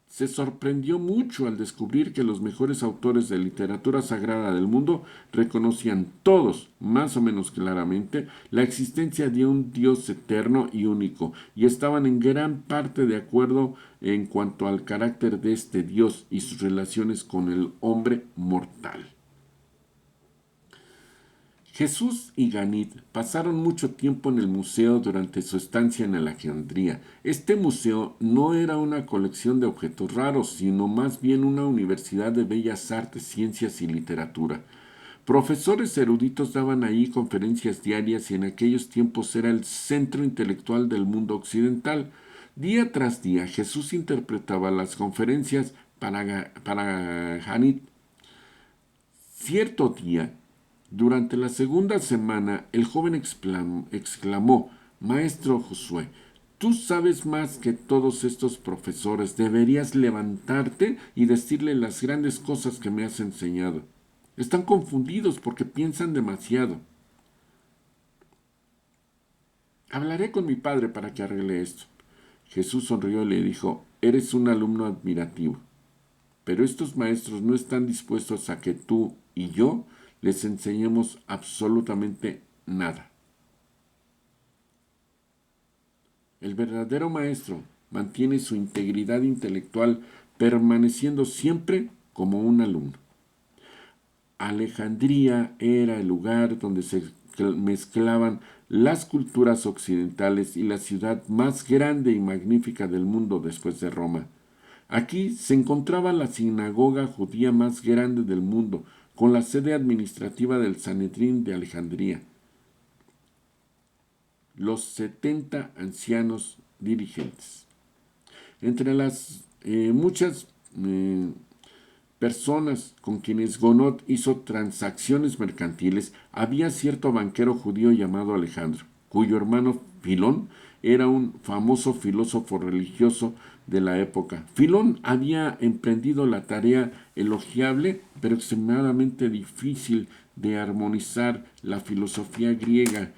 Se sorprendió mucho al descubrir que los mejores autores de literatura sagrada del mundo reconocían todos, más o menos claramente, la existencia de un Dios eterno y único, y estaban en gran parte de acuerdo en cuanto al carácter de este Dios y sus relaciones con el hombre mortal. Jesús y Ganit pasaron mucho tiempo en el museo durante su estancia en Alejandría. Este museo no era una colección de objetos raros, sino más bien una universidad de bellas artes, ciencias y literatura. Profesores eruditos daban ahí conferencias diarias y en aquellos tiempos era el centro intelectual del mundo occidental. Día tras día Jesús interpretaba las conferencias para Ganit. Cierto día, durante la segunda semana, el joven exclamó, Maestro Josué, tú sabes más que todos estos profesores, deberías levantarte y decirle las grandes cosas que me has enseñado. Están confundidos porque piensan demasiado. Hablaré con mi padre para que arregle esto. Jesús sonrió y le dijo, eres un alumno admirativo, pero estos maestros no están dispuestos a que tú y yo les enseñemos absolutamente nada. El verdadero maestro mantiene su integridad intelectual permaneciendo siempre como un alumno. Alejandría era el lugar donde se mezclaban las culturas occidentales y la ciudad más grande y magnífica del mundo después de Roma. Aquí se encontraba la sinagoga judía más grande del mundo, con la sede administrativa del Sanedrín de Alejandría. Los 70 ancianos dirigentes. Entre las muchas personas con quienes Gonot hizo transacciones mercantiles, había cierto banquero judío llamado Alejandro, cuyo hermano Filón era un famoso filósofo religioso de la época. Filón había emprendido la tarea elogiable, pero extremadamente difícil de armonizar la filosofía griega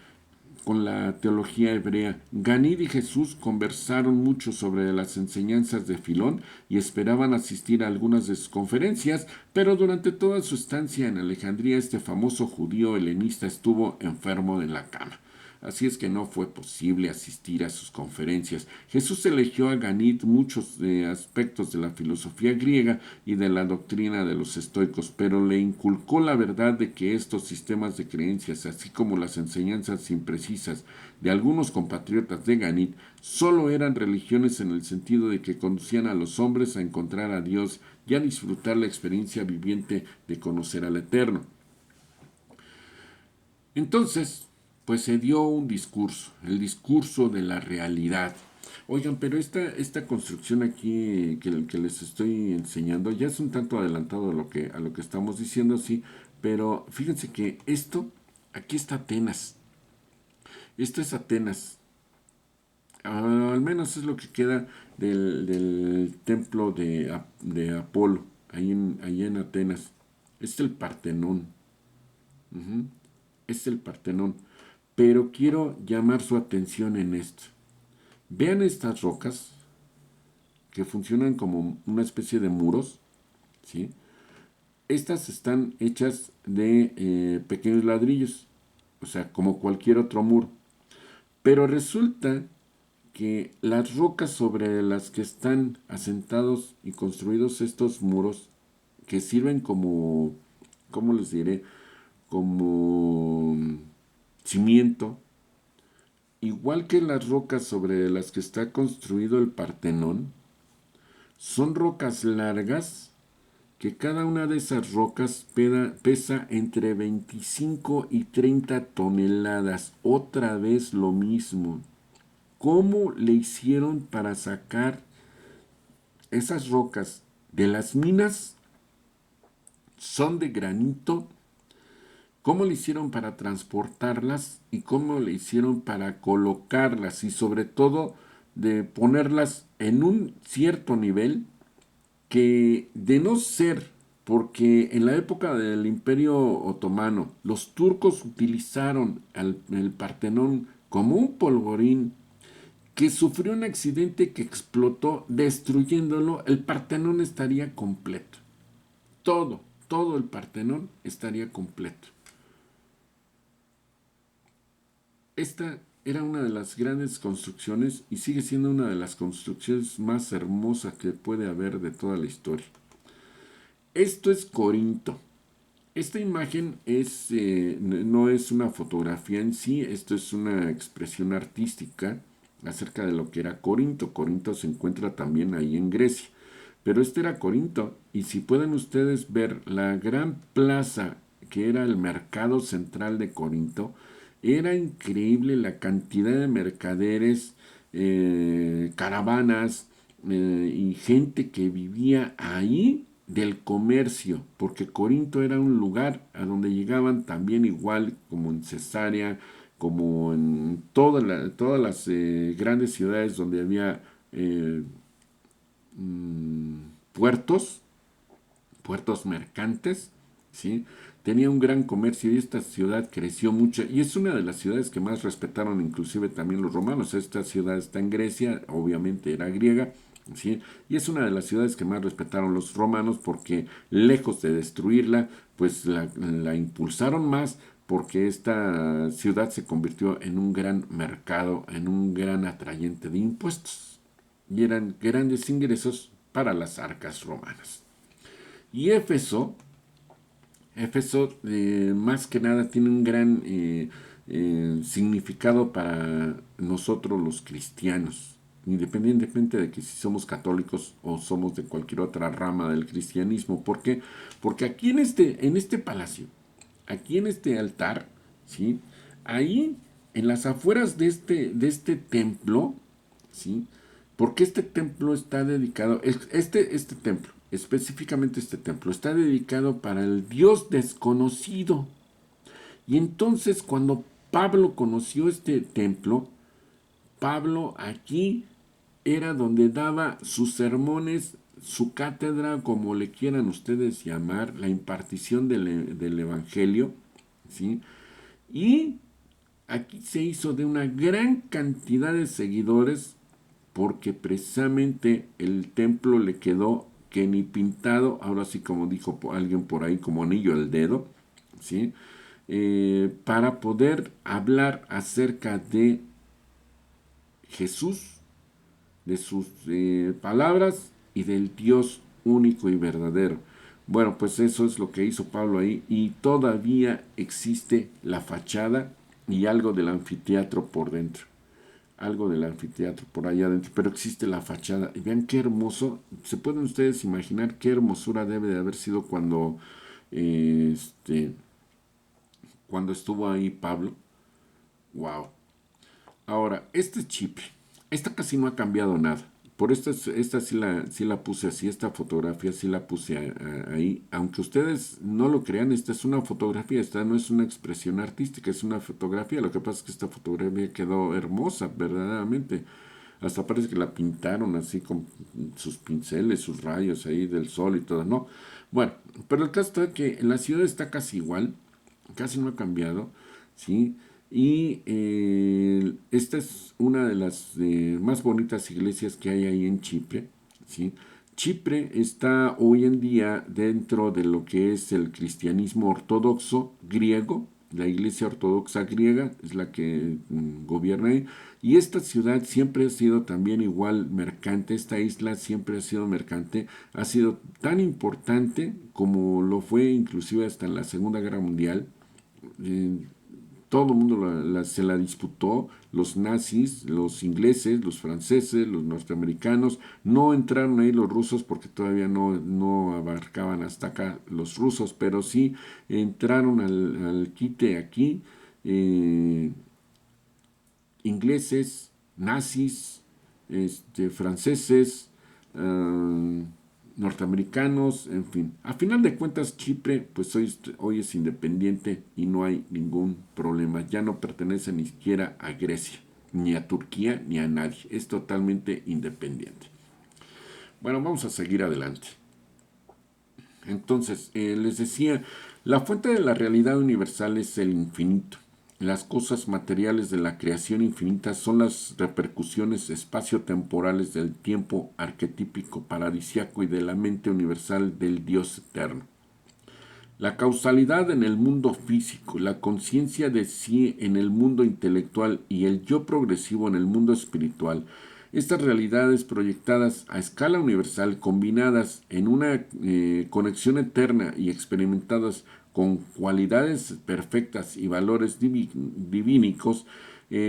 con la teología hebrea. Ganid y Jesús conversaron mucho sobre las enseñanzas de Filón y esperaban asistir a algunas de sus conferencias, pero durante toda su estancia en Alejandría este famoso judío helenista estuvo enfermo de la cama. así es que no fue posible asistir a sus conferencias. Jesús eligió a Ganit muchos aspectos de la filosofía griega y de la doctrina de los estoicos, pero le inculcó la verdad de que estos sistemas de creencias, así como las enseñanzas imprecisas de algunos compatriotas de Ganit, solo eran religiones en el sentido de que conducían a los hombres a encontrar a Dios y a disfrutar la experiencia viviente de conocer al Eterno. Entonces, pues se dio un discurso, el discurso de la realidad. Oigan, pero esta construcción aquí que les estoy enseñando ya es un tanto adelantado a lo que estamos diciendo, sí, pero fíjense que aquí está Atenas. Esto es Atenas. Al menos es lo que queda del templo de Apolo, ahí en Atenas. Es el Partenón. Ujú. Es el Partenón. Pero quiero llamar su atención en esto. Vean estas rocas que funcionan como una especie de muros, ¿sí? Estas están hechas de pequeños ladrillos, o sea, como cualquier otro muro. Pero resulta que las rocas sobre las que están asentados y construidos estos muros, que sirven como, ¿cómo les diré? Como cimiento, igual que las rocas sobre las que está construido el Partenón, son rocas largas que cada una de esas rocas pesa entre 25 y 30 toneladas. Otra vez lo mismo. ¿Cómo le hicieron para sacar esas rocas de las minas? Son de granito. ¿Cómo le hicieron para transportarlas y cómo le hicieron para colocarlas y sobre todo de ponerlas en un cierto nivel que de no ser porque en la época del Imperio Otomano los turcos utilizaron el Partenón como un polvorín que sufrió un accidente que explotó destruyéndolo, el Partenón estaría completo. Todo el Partenón estaría completo. Esta era una de las grandes construcciones y sigue siendo una de las construcciones más hermosas que puede haber de toda la historia. Esto es Corinto. Esta imagen no es una fotografía en sí, esto es una expresión artística acerca de lo que era Corinto. Corinto se encuentra también ahí en Grecia. Pero este era Corinto, y si pueden ustedes ver la gran plaza que era el mercado central de Corinto, era increíble la cantidad de mercaderes, caravanas y gente que vivía ahí del comercio, porque Corinto era un lugar a donde llegaban también igual como en Cesarea, como en todas las grandes ciudades donde había puertos, puertos mercantes, ¿sí? Tenía un gran comercio y esta ciudad creció mucho y es una de las ciudades que más respetaron inclusive también los romanos. Esta ciudad está en Grecia, obviamente era griega, ¿sí? Y es una de las ciudades que más respetaron los romanos porque lejos de destruirla, pues la impulsaron más porque esta ciudad se convirtió en un gran mercado, en un gran atrayente de impuestos y eran grandes ingresos para las arcas romanas. Y Éfeso más que nada tiene un gran significado para nosotros los cristianos, independientemente de que si somos católicos o somos de cualquier otra rama del cristianismo. ¿Por qué? Porque aquí en este palacio, aquí en este altar, ¿sí? Ahí, en las afueras de este templo, ¿sí? Porque este templo está dedicado, este templo, específicamente este templo, está dedicado para el Dios desconocido. Y entonces cuando Pablo conoció este templo, Pablo aquí era donde daba sus sermones, su cátedra, como le quieran ustedes llamar, la impartición del Evangelio, ¿sí? Y aquí se hizo de una gran cantidad de seguidores porque precisamente el templo le quedó que ni pintado, ahora sí como dijo alguien por ahí, como anillo al dedo, ¿sí? para poder hablar acerca de Jesús, de sus palabras y del Dios único y verdadero. Bueno, pues eso es lo que hizo Pablo ahí, y todavía existe la fachada y algo del anfiteatro por dentro. Algo del anfiteatro por allá adentro, pero existe la fachada. Y vean qué hermoso. ¿Se pueden ustedes imaginar qué hermosura debe de haber sido cuando estuvo ahí Pablo? Wow. Ahora, este chip, esta casi no ha cambiado nada. Por esta sí la puse así, esta fotografía sí la puse ahí. Aunque ustedes no lo crean, esta es una fotografía, esta no es una expresión artística, es una fotografía. Lo que pasa es que esta fotografía quedó hermosa, verdaderamente. Hasta parece que la pintaron así con sus pinceles, sus rayos ahí del sol y todo, ¿no? Bueno, pero el caso está que la ciudad está casi igual, casi no ha cambiado, ¿sí? Y esta es una de las más bonitas iglesias que hay ahí en Chipre, ¿sí? Chipre está hoy en día dentro de lo que es el cristianismo ortodoxo griego. La iglesia ortodoxa griega es la que gobierna ahí. Y esta ciudad siempre ha sido también igual mercante, esta isla siempre ha sido mercante, ha sido tan importante como lo fue inclusive hasta en la Segunda Guerra Mundial. Eh, Todo el mundo se la disputó, los nazis, los ingleses, los franceses, los norteamericanos. No entraron ahí los rusos porque todavía no abarcaban hasta acá los rusos, pero sí entraron al quite aquí ingleses, nazis, franceses, norteamericanos, en fin. A final de cuentas, Chipre, pues hoy es independiente y no hay ningún problema. Ya no pertenece ni siquiera a Grecia, ni a Turquía, ni a nadie. Es totalmente independiente. Bueno, vamos a seguir adelante. Entonces, les decía, la fuente de la realidad universal es el infinito. Las cosas materiales de la creación infinita son las repercusiones espaciotemporales del tiempo arquetípico paradisiaco y de la mente universal del Dios eterno. La causalidad en el mundo físico, la conciencia de sí en el mundo intelectual y el yo progresivo en el mundo espiritual. Estas realidades proyectadas a escala universal, combinadas en una conexión eterna y experimentadas con cualidades perfectas y valores divínicos,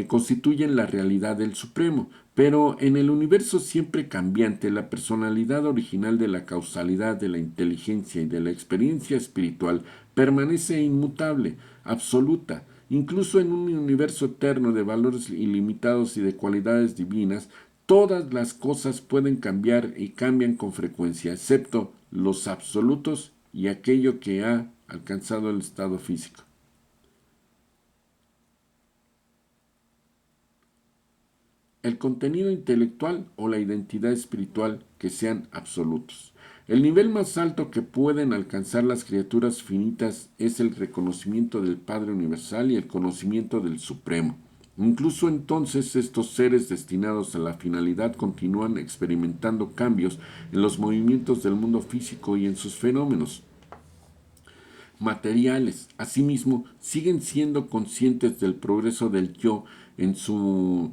constituyen la realidad del Supremo. Pero en el universo siempre cambiante, la personalidad original de la causalidad, de la inteligencia y de la experiencia espiritual permanece inmutable, absoluta. Incluso en un universo eterno de valores ilimitados y de cualidades divinas, todas las cosas pueden cambiar y cambian con frecuencia, excepto los absolutos y aquello que ha alcanzado el estado físico. El contenido intelectual o la identidad espiritual que sean absolutos. El nivel más alto que pueden alcanzar las criaturas finitas es el reconocimiento del Padre Universal y el conocimiento del Supremo. Incluso entonces estos seres destinados a la finalidad continúan experimentando cambios en los movimientos del mundo físico y en sus fenómenos materiales. Asimismo, siguen siendo conscientes del progreso del yo en su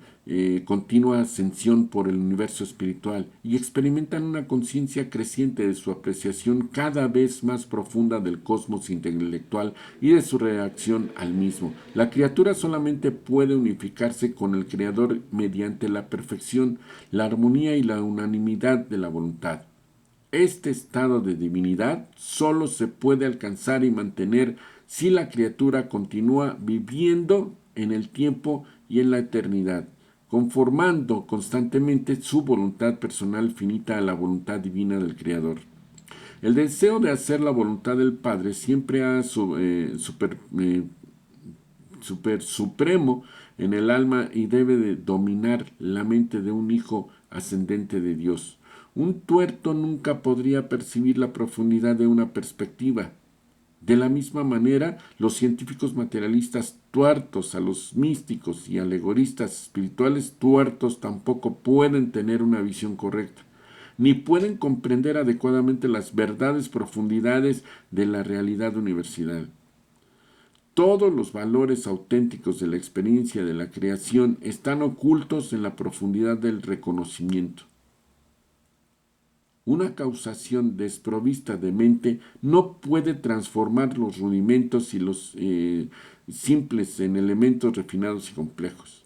continua ascensión por el universo espiritual y experimentan una conciencia creciente de su apreciación cada vez más profunda del cosmos intelectual y de su reacción al mismo. La criatura solamente puede unificarse con el Creador mediante la perfección, la armonía y la unanimidad de la voluntad. Este estado de divinidad solo se puede alcanzar y mantener si la criatura continúa viviendo en el tiempo y en la eternidad, conformando constantemente su voluntad personal finita a la voluntad divina del Creador. El deseo de hacer la voluntad del Padre siempre ha supremo en el alma y debe de dominar la mente de un hijo ascendente de Dios. Un tuerto nunca podría percibir la profundidad de una perspectiva. De la misma manera, los científicos materialistas tuertos, a los místicos y alegoristas espirituales tuertos tampoco pueden tener una visión correcta, ni pueden comprender adecuadamente las verdades profundidades de la realidad universal. Todos los valores auténticos de la experiencia de la creación están ocultos en la profundidad del reconocimiento. Una causación desprovista de mente no puede transformar los rudimentos y los simples en elementos refinados y complejos.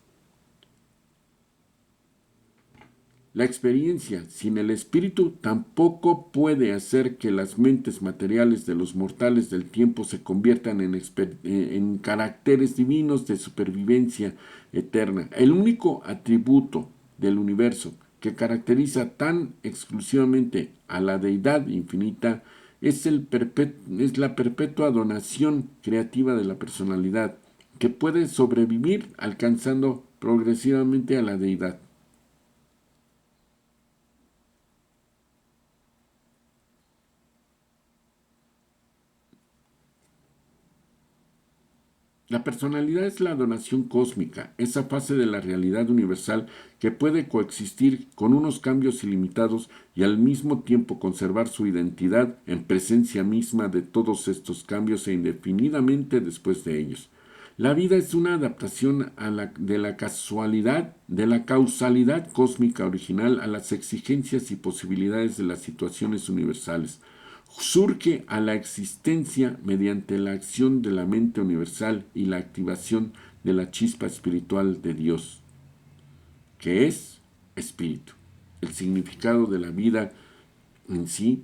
La experiencia sin el espíritu tampoco puede hacer que las mentes materiales de los mortales del tiempo se conviertan en caracteres divinos de supervivencia eterna. El único atributo del universo que caracteriza tan exclusivamente a la deidad infinita es la perpetua donación creativa de la personalidad, que puede sobrevivir alcanzando progresivamente a la deidad. La personalidad es la donación cósmica, esa fase de la realidad universal que puede coexistir con unos cambios ilimitados y al mismo tiempo conservar su identidad en presencia misma de todos estos cambios e indefinidamente después de ellos. La vida es una adaptación de la causalidad cósmica original a las exigencias y posibilidades de las situaciones universales. Surge a la existencia mediante la acción de la mente universal y la activación de la chispa espiritual de Dios, que es espíritu. El significado de la vida en sí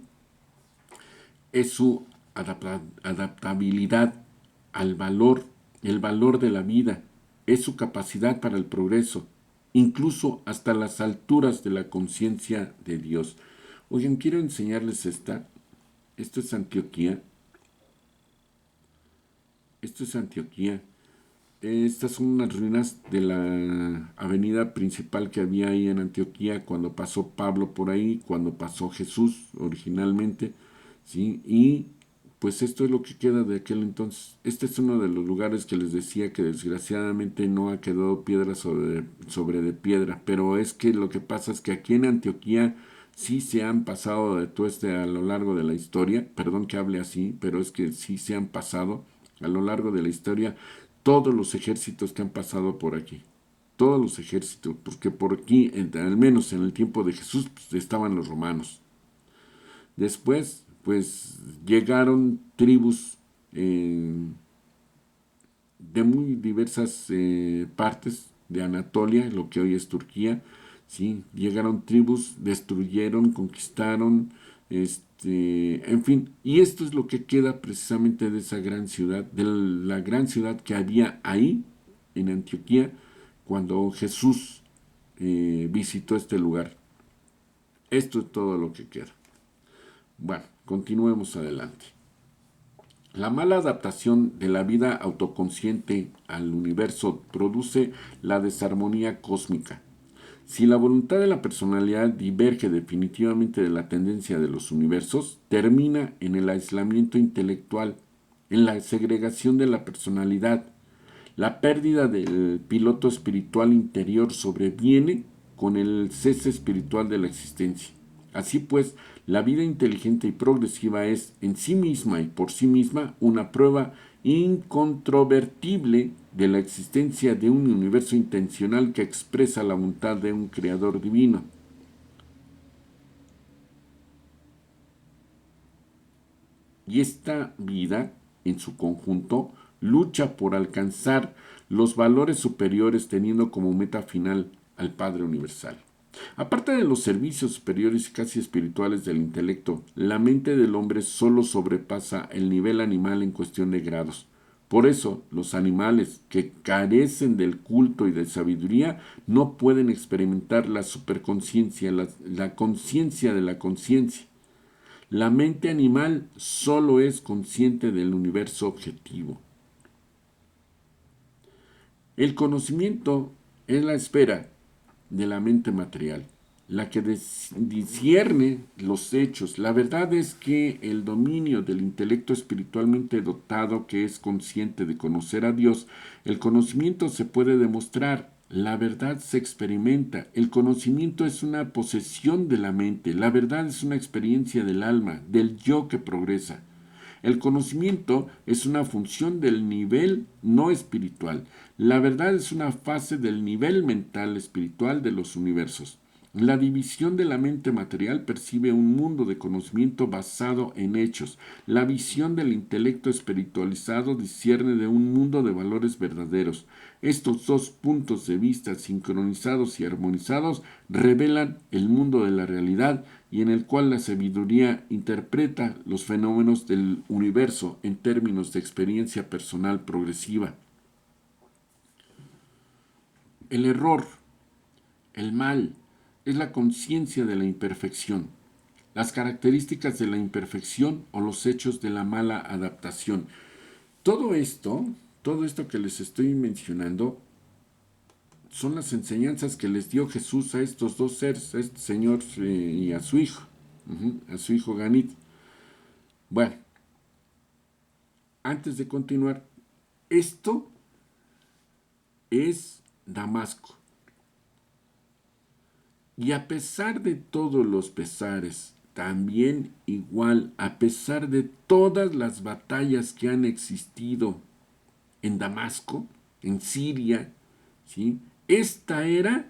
es su adaptabilidad al valor, el valor de la vida, es su capacidad para el progreso, incluso hasta las alturas de la conciencia de Dios. Oigan, quiero enseñarles esta. Esto es Antioquía. Esto es Antioquía. Estas son unas ruinas de la avenida principal que había ahí en Antioquía cuando pasó Pablo por ahí, cuando pasó Jesús originalmente, ¿sí? Y pues esto es lo que queda de aquel entonces. Este es uno de los lugares que les decía que desgraciadamente no ha quedado piedra sobre de piedra, pero es que lo que pasa es que aquí en Antioquía sí se han pasado de tueste a lo largo de la historia, perdón que hable así, pero es que sí se han pasado a lo largo de la historia todos los ejércitos que han pasado por aquí. Todos los ejércitos, porque por aquí, al menos en el tiempo de Jesús, pues, estaban los romanos. Después, pues llegaron tribus de muy diversas partes de Anatolia, lo que hoy es Turquía, ¿sí? Llegaron tribus, destruyeron, conquistaron, en fin, y esto es lo que queda precisamente de esa gran ciudad, de la gran ciudad que había ahí, en Antioquía, cuando Jesús visitó este lugar. Esto es todo lo que queda. Bueno, continuemos adelante. La mala adaptación de la vida autoconsciente al universo produce la desarmonía cósmica. Si la voluntad de la personalidad diverge definitivamente de la tendencia de los universos, termina en el aislamiento intelectual, en la segregación de la personalidad. La pérdida del piloto espiritual interior sobreviene con el cese espiritual de la existencia. Así pues, la vida inteligente y progresiva es en sí misma y por sí misma una prueba incontrovertible de la existencia de un universo intencional que expresa la voluntad de un creador divino. Y esta vida, en su conjunto, lucha por alcanzar los valores superiores teniendo como meta final al Padre Universal. Aparte de los servicios superiores y casi espirituales del intelecto, la mente del hombre solo sobrepasa el nivel animal en cuestión de grados. Por eso, los animales que carecen del culto y de sabiduría no pueden experimentar la superconciencia, la conciencia de la conciencia. La mente animal solo es consciente del universo objetivo. El conocimiento es la esfera de la mente material, la que discierne los hechos. La verdad es que el dominio del intelecto espiritualmente dotado que es consciente de conocer a Dios, el conocimiento se puede demostrar, la verdad se experimenta, el conocimiento es una posesión de la mente, la verdad es una experiencia del alma, del yo que progresa. El conocimiento es una función del nivel no espiritual. La verdad es una fase del nivel mental espiritual de los universos. La división de la mente material percibe un mundo de conocimiento basado en hechos. La visión del intelecto espiritualizado discierne de un mundo de valores verdaderos. Estos dos puntos de vista sincronizados y armonizados revelan el mundo de la realidad y en el cual la sabiduría interpreta los fenómenos del universo en términos de experiencia personal progresiva. El error, el mal, es la conciencia de la imperfección, las características de la imperfección o los hechos de la mala adaptación. Todo esto que les estoy mencionando, son las enseñanzas que les dio Jesús a estos dos seres, a este señor y a su hijo, a su hijo Ganit. Bueno, antes de continuar, esto es Damasco. Y a pesar de todos los pesares, también igual, a pesar de todas las batallas que han existido en Damasco, en Siria, ¿sí? Esta era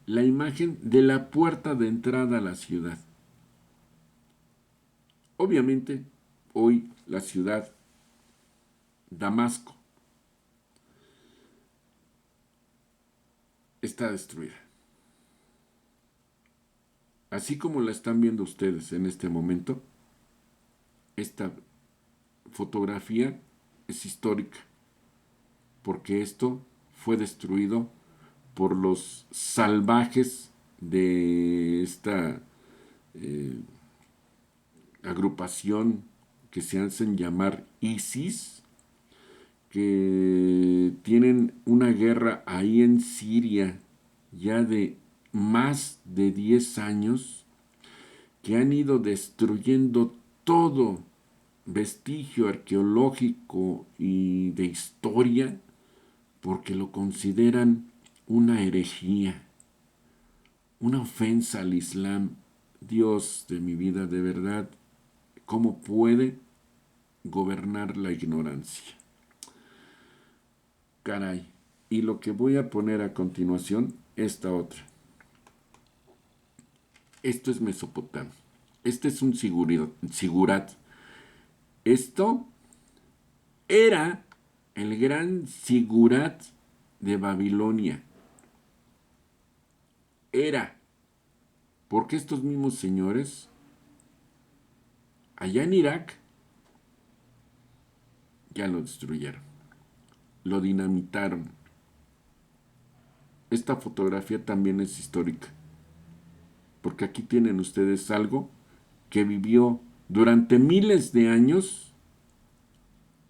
la imagen de la puerta de entrada a la ciudad. Obviamente, hoy la ciudad, Damasco, está destruida. Así como la están viendo ustedes en este momento, esta fotografía es histórica, porque esto fue destruido por los salvajes de esta agrupación que se hacen llamar ISIS, que tienen una guerra ahí en Siria ya de más de 10 años, que han ido destruyendo todo vestigio arqueológico y de historia porque lo consideran una herejía, una ofensa al Islam. Dios de mi vida, de verdad, ¿cómo puede gobernar la ignorancia? Caray. Y lo que voy a poner a continuación, esta otra. Esto es Mesopotamia. Este es un sigurat. Esto era el gran sigurat de Babilonia. Era. Porque estos mismos señores, allá en Irak, ya lo destruyeron. Lo dinamitaron. Esta fotografía también es histórica. Porque aquí tienen ustedes algo que vivió durante miles de años,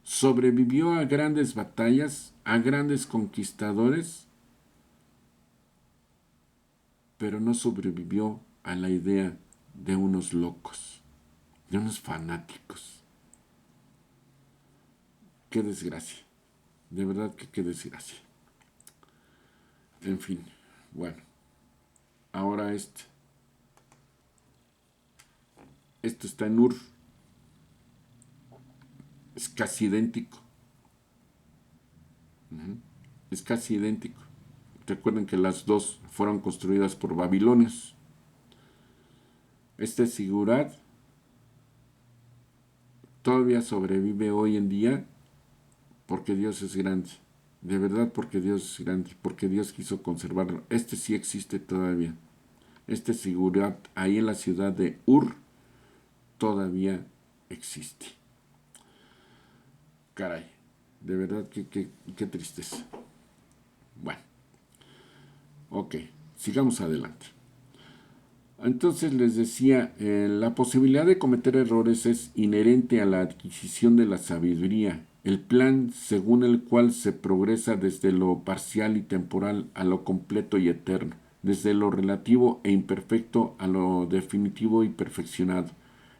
sobrevivió a grandes batallas, a grandes conquistadores, pero no sobrevivió a la idea de unos locos, de unos fanáticos. Qué desgracia, de verdad que qué desgracia. En fin, bueno, ahora esto está en Ur, es casi idéntico. Es casi idéntico. Recuerden que las dos fueron construidas por babilonios. Este sigurat todavía sobrevive hoy en día porque Dios es grande. De verdad, porque Dios es grande, porque Dios quiso conservarlo. Este sí existe todavía. Este sigurat ahí en la ciudad de Ur todavía existe. Caray, de verdad qué tristeza. Bueno, ok, sigamos adelante. Entonces les decía, la posibilidad de cometer errores es inherente a la adquisición de la sabiduría, el plan según el cual se progresa desde lo parcial y temporal a lo completo y eterno, desde lo relativo e imperfecto a lo definitivo y perfeccionado.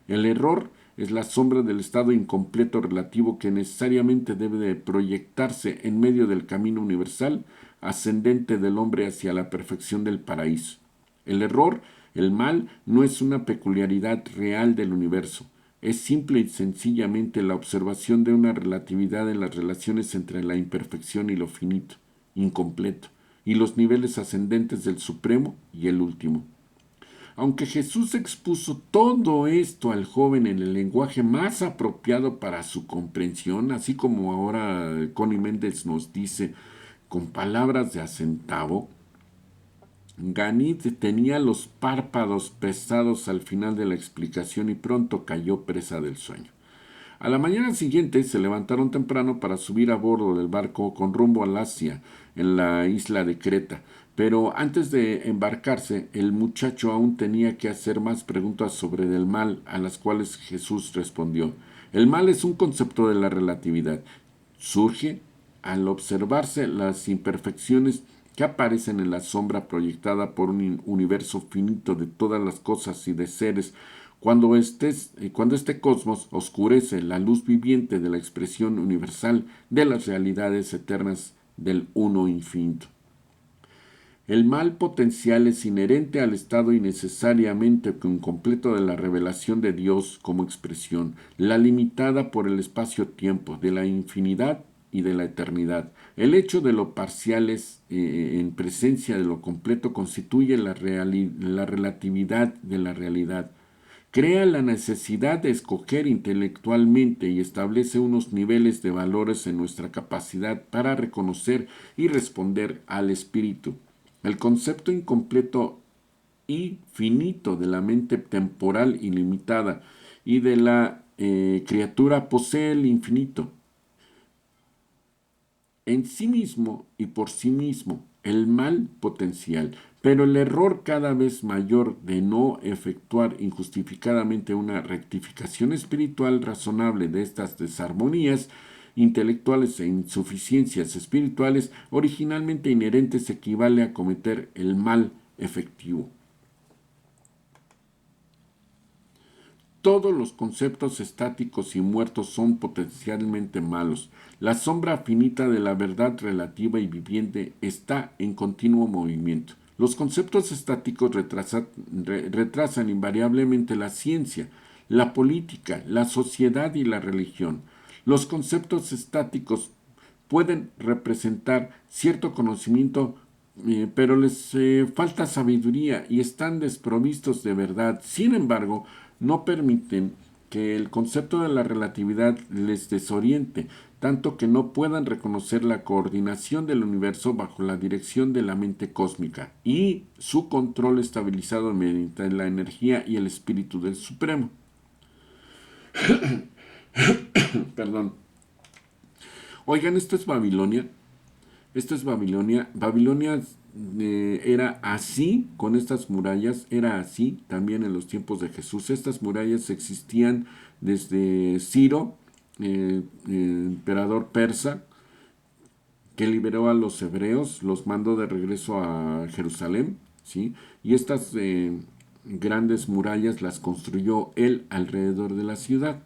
El error es la sombra del estado incompleto relativo que necesariamente debe de proyectarse en medio del camino universal ascendente del hombre hacia la perfección del paraíso. El error, el mal, no es una peculiaridad real del universo. es simple y sencillamente la observación de una relatividad en las relaciones entre la imperfección y lo finito, incompleto, y los niveles ascendentes del supremo y el último. Aunque Jesús expuso todo esto al joven en el lenguaje más apropiado para su comprensión, así como ahora Connie Méndez nos dice, con palabras de a centavo, Ganit tenía los párpados pesados al final de la explicación y pronto cayó presa del sueño. A la mañana siguiente se levantaron temprano para subir a bordo del barco con rumbo al Asia, en la isla de Creta. Pero antes de embarcarse, el muchacho aún tenía que hacer más preguntas sobre el mal, a las cuales Jesús respondió. El mal es un concepto de la relatividad. Surge al observarse las imperfecciones que aparecen en la sombra proyectada por un universo finito de todas las cosas y de seres. Cuando este cosmos oscurece la luz viviente de la expresión universal de las realidades eternas del uno infinito. El mal potencial es inherente al estado innecesariamente incompleto de la revelación de Dios como expresión, la limitada por el espacio-tiempo, de la infinidad y de la eternidad. El hecho de lo parciales en presencia de lo completo constituye la relatividad de la realidad. Crea la necesidad de escoger intelectualmente y establece unos niveles de valores en nuestra capacidad para reconocer y responder al espíritu. El concepto incompleto y finito de la mente temporal ilimitada y de la criatura posee el infinito en sí mismo y por sí mismo, el mal potencial, pero el error cada vez mayor de no efectuar injustificadamente una rectificación espiritual razonable de estas desarmonías intelectuales e insuficiencias espirituales originalmente inherentes equivale a cometer el mal efectivo. Todos los conceptos estáticos y muertos son potencialmente malos. La sombra finita de la verdad relativa y viviente está en continuo movimiento. Los conceptos estáticos retrasan invariablemente la ciencia, la política, la sociedad y la religión. Los conceptos estáticos pueden representar cierto conocimiento, pero les falta sabiduría y están desprovistos de verdad. Sin embargo, no permiten que el concepto de la relatividad les desoriente, tanto que no puedan reconocer la coordinación del universo bajo la dirección de la mente cósmica y su control estabilizado mediante la energía y el espíritu del Supremo. Perdón. Oigan, esto es Babilonia. Esto es Babilonia. Babilonia era así, con estas murallas, era así también en los tiempos de Jesús. Estas murallas existían desde Ciro, emperador persa, que liberó a los hebreos, los mandó de regreso a Jerusalén, ¿sí? Y estas grandes murallas las construyó él alrededor de la ciudad.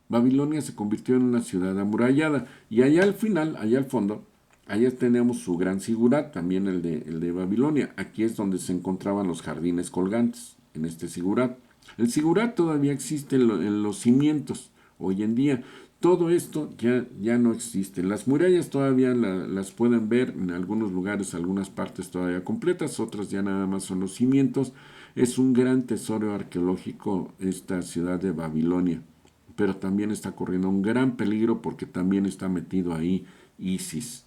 Babilonia se convirtió en una ciudad amurallada y allá al final, allá al fondo, allá tenemos su gran sigurat, también el de Babilonia. Aquí es donde se encontraban los jardines colgantes, en este sigurat. El sigurat todavía existe en los cimientos hoy en día. Todo esto ya no existe. Las murallas todavía las pueden ver en algunos lugares, algunas partes todavía completas, otras ya nada más son los cimientos. Es un gran tesoro arqueológico esta ciudad de Babilonia, pero también está corriendo un gran peligro porque también está metido ahí ISIS.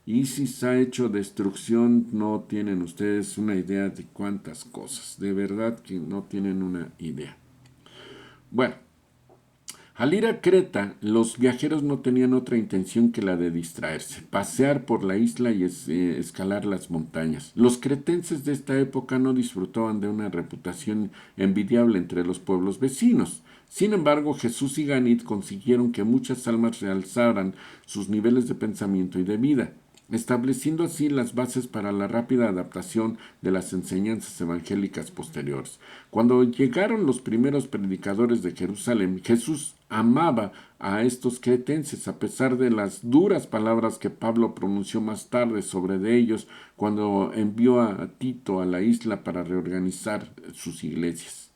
ISIS ha hecho destrucción, no tienen ustedes una idea de cuántas cosas, de verdad que no tienen una idea. Bueno, al ir a Creta, los viajeros no tenían otra intención que la de distraerse, pasear por la isla y escalar las montañas. Los cretenses de esta época no disfrutaban de una reputación envidiable entre los pueblos vecinos. Sin embargo, Jesús y Ganit consiguieron que muchas almas realzaran sus niveles de pensamiento y de vida, estableciendo así las bases para la rápida adaptación de las enseñanzas evangélicas posteriores. Cuando llegaron los primeros predicadores de Jerusalén, Jesús amaba a estos cretenses a pesar de las duras palabras que Pablo pronunció más tarde sobre de ellos cuando envió a Tito a la isla para reorganizar sus iglesias.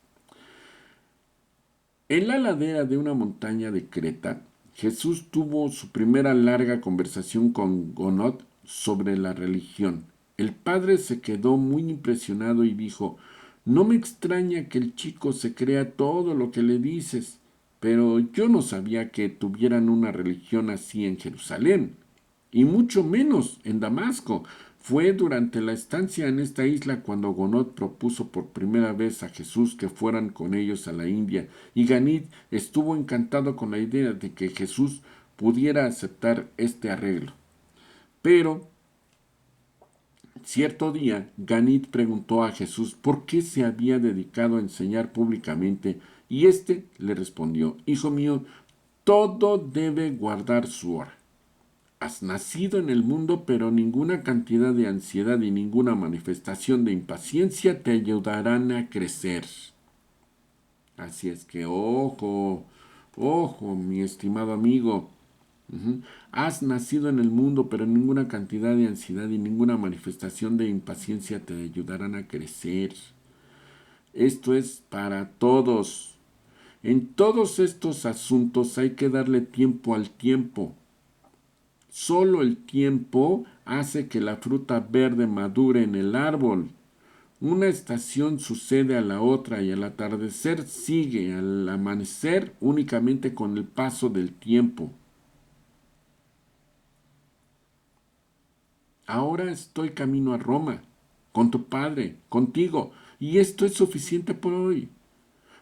En la ladera de una montaña de Creta, Jesús tuvo su primera larga conversación con Gonod sobre la religión. El padre se quedó muy impresionado y dijo: no me extraña que el chico se crea todo lo que le dices, pero yo no sabía que tuvieran una religión así en Jerusalén, y mucho menos en Damasco. Fue durante la estancia en esta isla cuando Gonod propuso por primera vez a Jesús que fueran con ellos a la India, y Ganid estuvo encantado con la idea de que Jesús pudiera aceptar este arreglo. Pero cierto día, Ganid preguntó a Jesús por qué se había dedicado a enseñar públicamente, y éste le respondió: hijo mío, todo debe guardar su hora. Has nacido en el mundo, pero ninguna cantidad de ansiedad y ninguna manifestación de impaciencia te ayudarán a crecer. Así es que ojo, ojo, mi estimado amigo. Has nacido en el mundo, pero ninguna cantidad de ansiedad y ninguna manifestación de impaciencia te ayudarán a crecer. Esto es para todos. En todos estos asuntos hay que darle tiempo al tiempo. Solo el tiempo hace que la fruta verde madure en el árbol. Una estación sucede a la otra y el atardecer sigue al amanecer únicamente con el paso del tiempo. Ahora estoy camino a Roma, con tu padre, contigo, y esto es suficiente por hoy.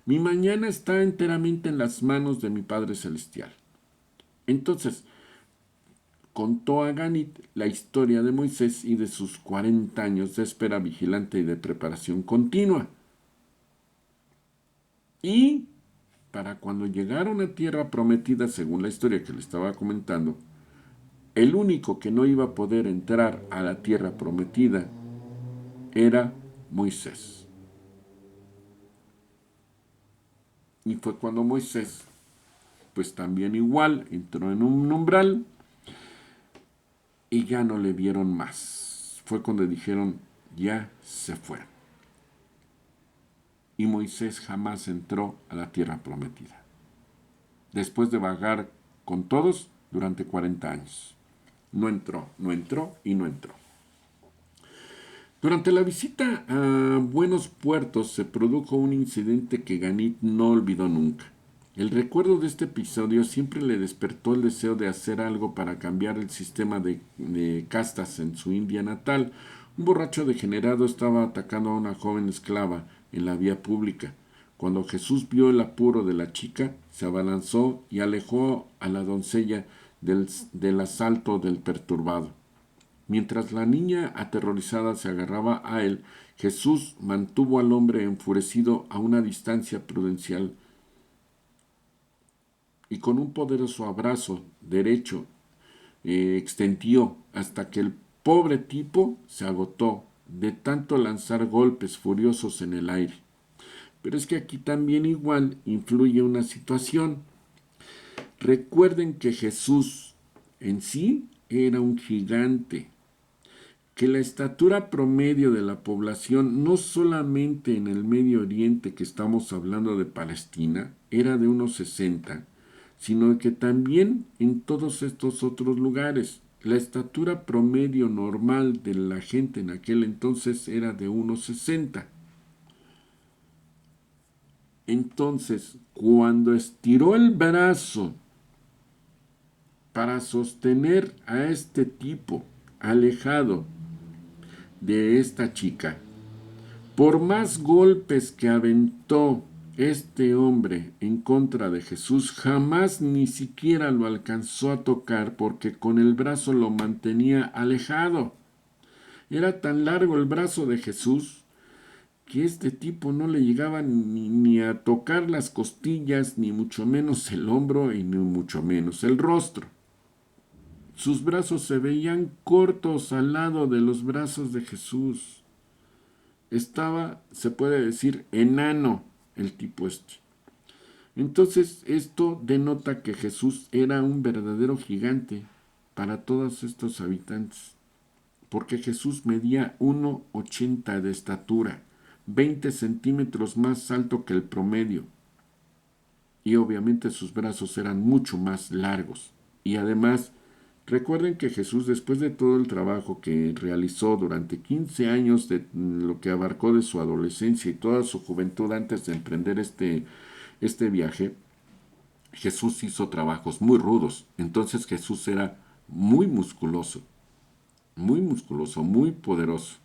Mi mañana está enteramente en las manos de mi Padre Celestial. Entonces, contó a Ganit la historia de Moisés y de sus 40 años de espera vigilante y de preparación continua. Y para cuando llegaron a tierra prometida, según la historia que le estaba comentando, el único que no iba a poder entrar a la tierra prometida era Moisés. Y fue cuando Moisés, pues también igual, entró en un umbral y ya no le vieron más. Fue cuando dijeron: ya se fue. Y Moisés jamás entró a la tierra prometida, después de vagar con todos durante 40 años. No entró, no entró y no entró. Durante la visita a Buenos Puertos se produjo un incidente que Ganit no olvidó nunca. El recuerdo de este episodio siempre le despertó el deseo de hacer algo para cambiar el sistema de castas en su India natal. Un borracho degenerado estaba atacando a una joven esclava en la vía pública. Cuando Jesús vio el apuro de la chica, se abalanzó y alejó a la doncella del asalto del perturbado. Mientras la niña aterrorizada se agarraba a él, Jesús mantuvo al hombre enfurecido a una distancia prudencial y con un poderoso abrazo derecho extendió hasta que el pobre tipo se agotó de tanto lanzar golpes furiosos en el aire. Pero es que aquí también igual influye una situación. Recuerden que Jesús en sí era un gigante, que la estatura promedio de la población, no solamente en el Medio Oriente, que estamos hablando de Palestina, era de unos 60, sino que también en todos estos otros lugares. La estatura promedio normal de la gente en aquel entonces era de unos 60. Entonces, cuando estiró el brazo para sostener a este tipo alejado de esta chica, por más golpes que aventó este hombre en contra de Jesús, jamás ni siquiera lo alcanzó a tocar porque con el brazo lo mantenía alejado. Era tan largo el brazo de Jesús que este tipo no le llegaba ni a tocar las costillas, ni mucho menos el hombro y ni mucho menos el rostro. Sus brazos se veían cortos al lado de los brazos de Jesús. Estaba, se puede decir, enano el tipo este. Entonces esto denota que Jesús era un verdadero gigante para todos estos habitantes, porque Jesús medía 1,80 de estatura, 20 centímetros más alto que el promedio. y obviamente sus brazos eran mucho más largos. Y además, recuerden que Jesús, después de todo el trabajo que realizó durante 15 años, de lo que abarcó de su adolescencia y toda su juventud antes de emprender este viaje, Jesús hizo trabajos muy rudos. Entonces Jesús era muy musculoso, muy poderoso.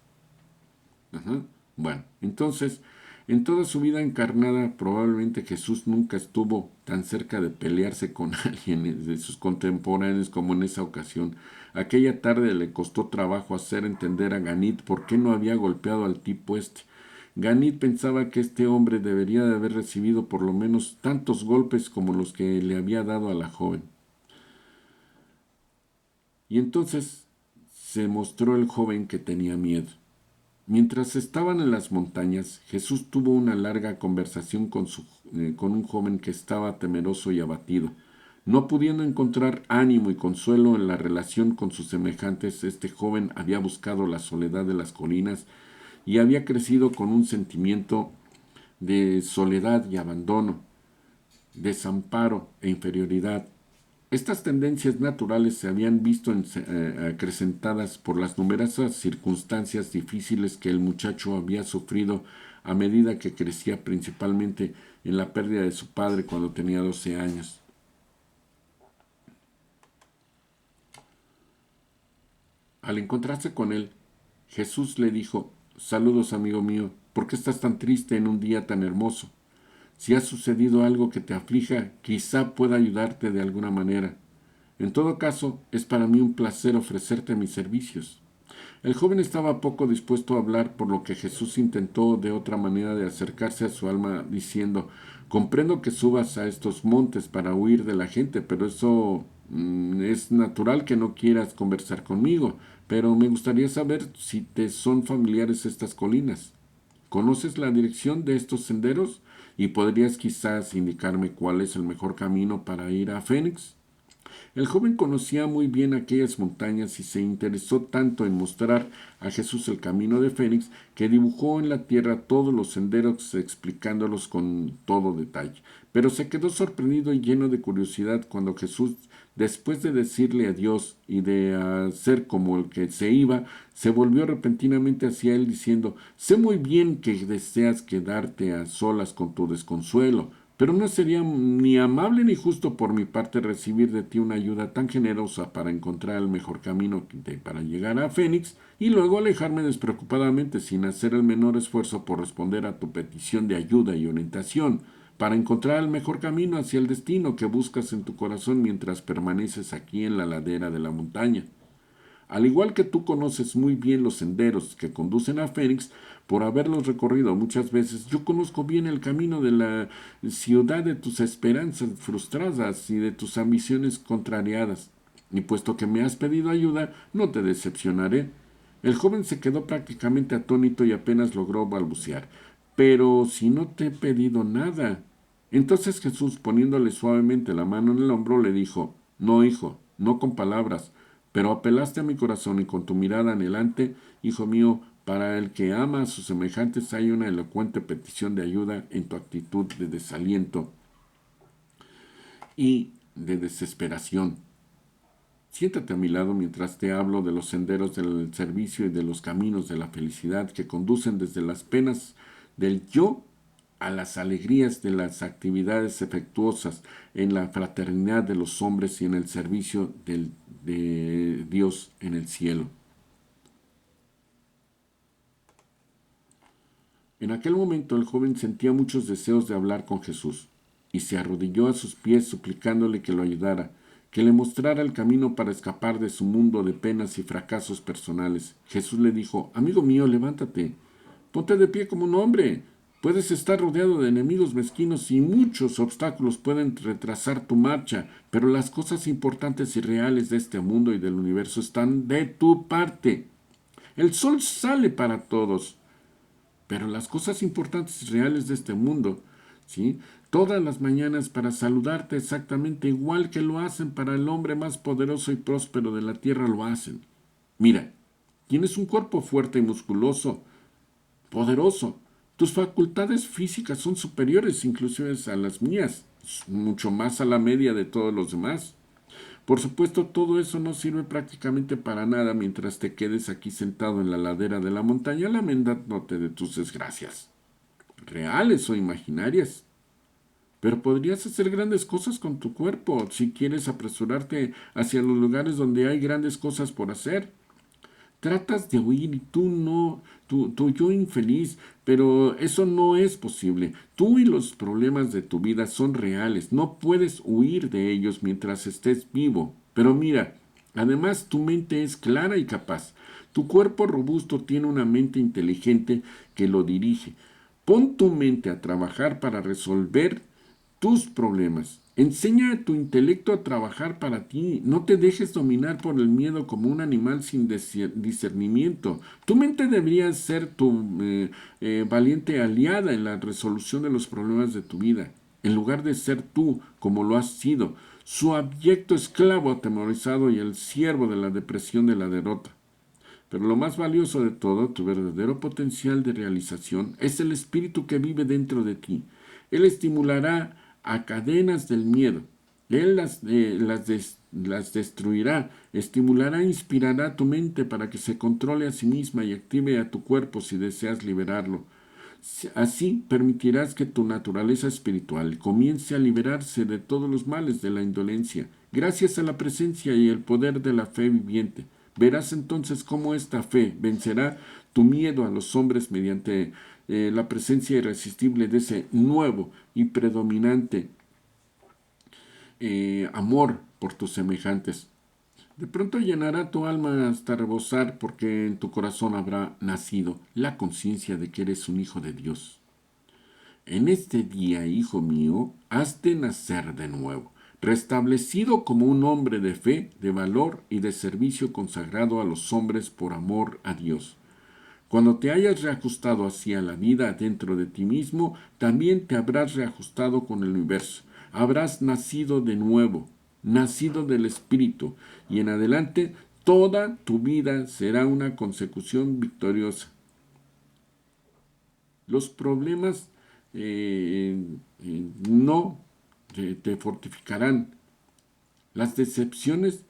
Ajá. Bueno, entonces, en toda su vida encarnada, probablemente Jesús nunca estuvo tan cerca de pelearse con alguien de sus contemporáneos como en esa ocasión. Aquella tarde le costó trabajo hacer entender a Ganit por qué no había golpeado al tipo este. Ganit pensaba que este hombre debería de haber recibido por lo menos tantos golpes como los que le había dado a la joven. Y entonces se mostró el joven que tenía miedo. Mientras estaban en las montañas, Jesús tuvo una larga conversación con un joven que estaba temeroso y abatido. No pudiendo encontrar ánimo y consuelo en la relación con sus semejantes, este joven había buscado la soledad de las colinas y había crecido con un sentimiento de soledad y abandono, desamparo e inferioridad. Estas tendencias naturales se habían visto acrecentadas por las numerosas circunstancias difíciles que el muchacho había sufrido a medida que crecía, principalmente en la pérdida de su padre cuando tenía 12 años. Al encontrarse con él, Jesús le dijo: «Saludos, amigo mío, ¿por qué estás tan triste en un día tan hermoso? Si ha sucedido algo que te aflija, quizá pueda ayudarte de alguna manera. En todo caso, es para mí un placer ofrecerte mis servicios». El joven estaba poco dispuesto a hablar, por lo que Jesús intentó de otra manera de acercarse a su alma, diciendo: «Comprendo que subas a estos montes para huir de la gente, pero eso es natural que no quieras conversar conmigo, pero me gustaría saber si te son familiares estas colinas. ¿Conoces la dirección de estos senderos? ¿Y podrías quizás indicarme cuál es el mejor camino para ir a Fénix?». El joven conocía muy bien aquellas montañas y se interesó tanto en mostrar a Jesús el camino de Fénix que dibujó en la tierra todos los senderos explicándolos con todo detalle. Pero se quedó sorprendido y lleno de curiosidad cuando Jesús, después de decirle adiós y de hacer como el que se iba, se volvió repentinamente hacia él diciendo: «Sé muy bien que deseas quedarte a solas con tu desconsuelo, pero no sería ni amable ni justo por mi parte recibir de ti una ayuda tan generosa para encontrar el mejor camino para llegar a Fénix y luego alejarme despreocupadamente sin hacer el menor esfuerzo por responder a tu petición de ayuda y orientación, para encontrar el mejor camino hacia el destino que buscas en tu corazón mientras permaneces aquí en la ladera de la montaña. Al igual que tú conoces muy bien los senderos que conducen a Fénix, por haberlos recorrido muchas veces, yo conozco bien el camino de la ciudad de tus esperanzas frustradas y de tus ambiciones contrariadas. Y puesto que me has pedido ayuda, no te decepcionaré». El joven se quedó prácticamente atónito y apenas logró balbucear: «Pero si no te he pedido nada». Entonces Jesús, poniéndole suavemente la mano en el hombro, le dijo: «No, hijo, no con palabras, pero apelaste a mi corazón y con tu mirada anhelante, hijo mío. Para el que ama a sus semejantes hay una elocuente petición de ayuda en tu actitud de desaliento y de desesperación. Siéntate a mi lado mientras te hablo de los senderos del servicio y de los caminos de la felicidad que conducen desde las penas del yo a las alegrías de las actividades efectuosas en la fraternidad de los hombres y en el servicio de Dios en el cielo». En aquel momento el joven sentía muchos deseos de hablar con Jesús, y se arrodilló a sus pies suplicándole que lo ayudara, que le mostrara el camino para escapar de su mundo de penas y fracasos personales. Jesús le dijo: «Amigo mío, levántate, ponte de pie como un hombre. Puedes estar rodeado de enemigos mezquinos y muchos obstáculos pueden retrasar tu marcha, pero las cosas importantes y reales de este mundo y del universo están de tu parte. El sol sale para todos, pero las cosas importantes y reales de este mundo, ¿sí?, todas las mañanas para saludarte exactamente igual que lo hacen para el hombre más poderoso y próspero de la tierra, lo hacen. Mira, tienes un cuerpo fuerte y musculoso, poderoso. Tus facultades físicas son superiores inclusive a las mías, mucho más a la media de todos los demás. Por supuesto, todo eso no sirve prácticamente para nada mientras te quedes aquí sentado en la ladera de la montaña lamentándote de tus desgracias, reales o imaginarias. Pero podrías hacer grandes cosas con tu cuerpo si quieres apresurarte hacia los lugares donde hay grandes cosas por hacer. Tratas de huir y tú no, tu yo infeliz, pero eso no es posible. Tú y los problemas de tu vida son reales, no puedes huir de ellos mientras estés vivo. Pero mira, además tu mente es clara y capaz. Tu cuerpo robusto tiene una mente inteligente que lo dirige. Pon tu mente a trabajar para resolver tus problemas. Enseña a tu intelecto a trabajar para ti. No te dejes dominar por el miedo como un animal sin discernimiento. Tu mente debería ser tu valiente aliada en la resolución de los problemas de tu vida, en lugar de ser tú como lo has sido, su abyecto esclavo atemorizado y el siervo de la depresión de la derrota. Pero lo más valioso de todo, tu verdadero potencial de realización, es el espíritu que vive dentro de ti. Él estimulará a cadenas del miedo. Él las destruirá, estimulará e inspirará tu mente para que se controle a sí misma y active a tu cuerpo si deseas liberarlo. Así permitirás que tu naturaleza espiritual comience a liberarse de todos los males de la indolencia, gracias a la presencia y el poder de la fe viviente. Verás entonces cómo esta fe vencerá tu miedo a los hombres mediante la presencia irresistible de ese nuevo y predominante amor por tus semejantes. De pronto llenará tu alma hasta rebosar porque en tu corazón habrá nacido la conciencia de que eres un hijo de Dios. En este día, hijo mío, has de nacer de nuevo, restablecido como un hombre de fe, de valor y de servicio consagrado a los hombres por amor a Dios. Cuando te hayas reajustado hacia la vida dentro de ti mismo, también te habrás reajustado con el universo. Habrás nacido de nuevo, nacido del Espíritu, y en adelante toda tu vida será una consecución victoriosa. Los problemas no te fortificarán. Las decepciones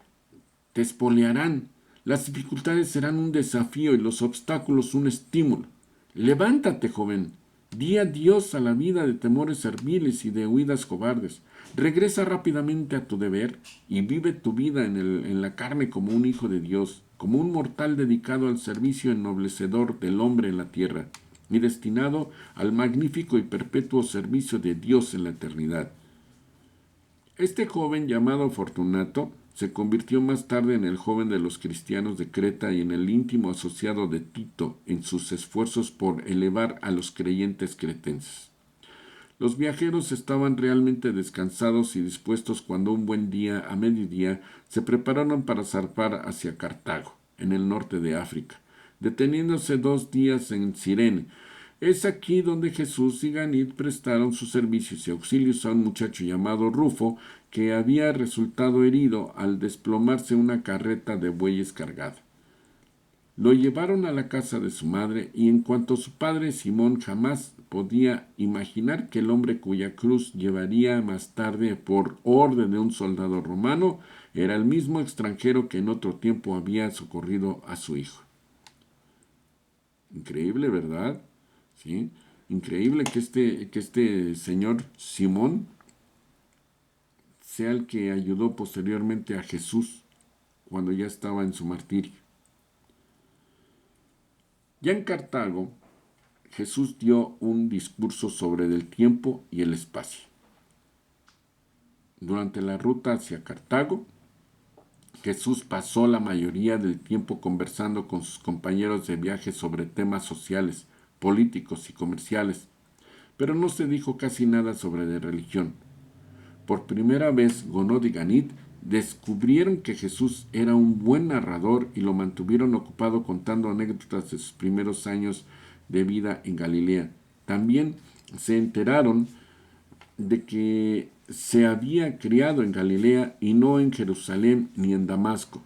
te espolearán. Las dificultades serán un desafío y los obstáculos un estímulo. Levántate, joven. Di adiós a la vida de temores serviles y de huidas cobardes. Regresa rápidamente a tu deber y vive tu vida en la carne como un hijo de Dios, como un mortal dedicado al servicio ennoblecedor del hombre en la tierra y destinado al magnífico y perpetuo servicio de Dios en la eternidad. Este joven llamado Fortunato se convirtió más tarde en el joven de los cristianos de Creta y en el íntimo asociado de Tito en sus esfuerzos por elevar a los creyentes cretenses. Los viajeros estaban realmente descansados y dispuestos cuando un buen día, a mediodía, se prepararon para zarpar hacia Cartago, en el norte de África, deteniéndose 2 días en Cirene. Es aquí donde Jesús y Ganit prestaron sus servicios y auxilios a un muchacho llamado Rufo, que había resultado herido al desplomarse una carreta de bueyes cargada. Lo llevaron a la casa de su madre y en cuanto su padre Simón jamás podía imaginar que el hombre cuya cruz llevaría más tarde por orden de un soldado romano era el mismo extranjero que en otro tiempo había socorrido a su hijo. Increíble, ¿verdad? ¿Sí? Increíble que este señor Simón sea el que ayudó posteriormente a Jesús cuando ya estaba en su martirio. Ya en Cartago, Jesús dio un discurso sobre el tiempo y el espacio. Durante la ruta hacia Cartago, Jesús pasó la mayoría del tiempo conversando con sus compañeros de viaje sobre temas sociales, políticos y comerciales, pero no se dijo casi nada sobre la religión. Por primera vez, Gonod y Ganit descubrieron que Jesús era un buen narrador y lo mantuvieron ocupado contando anécdotas de sus primeros años de vida en Galilea. También se enteraron de que se había criado en Galilea y no en Jerusalén ni en Damasco.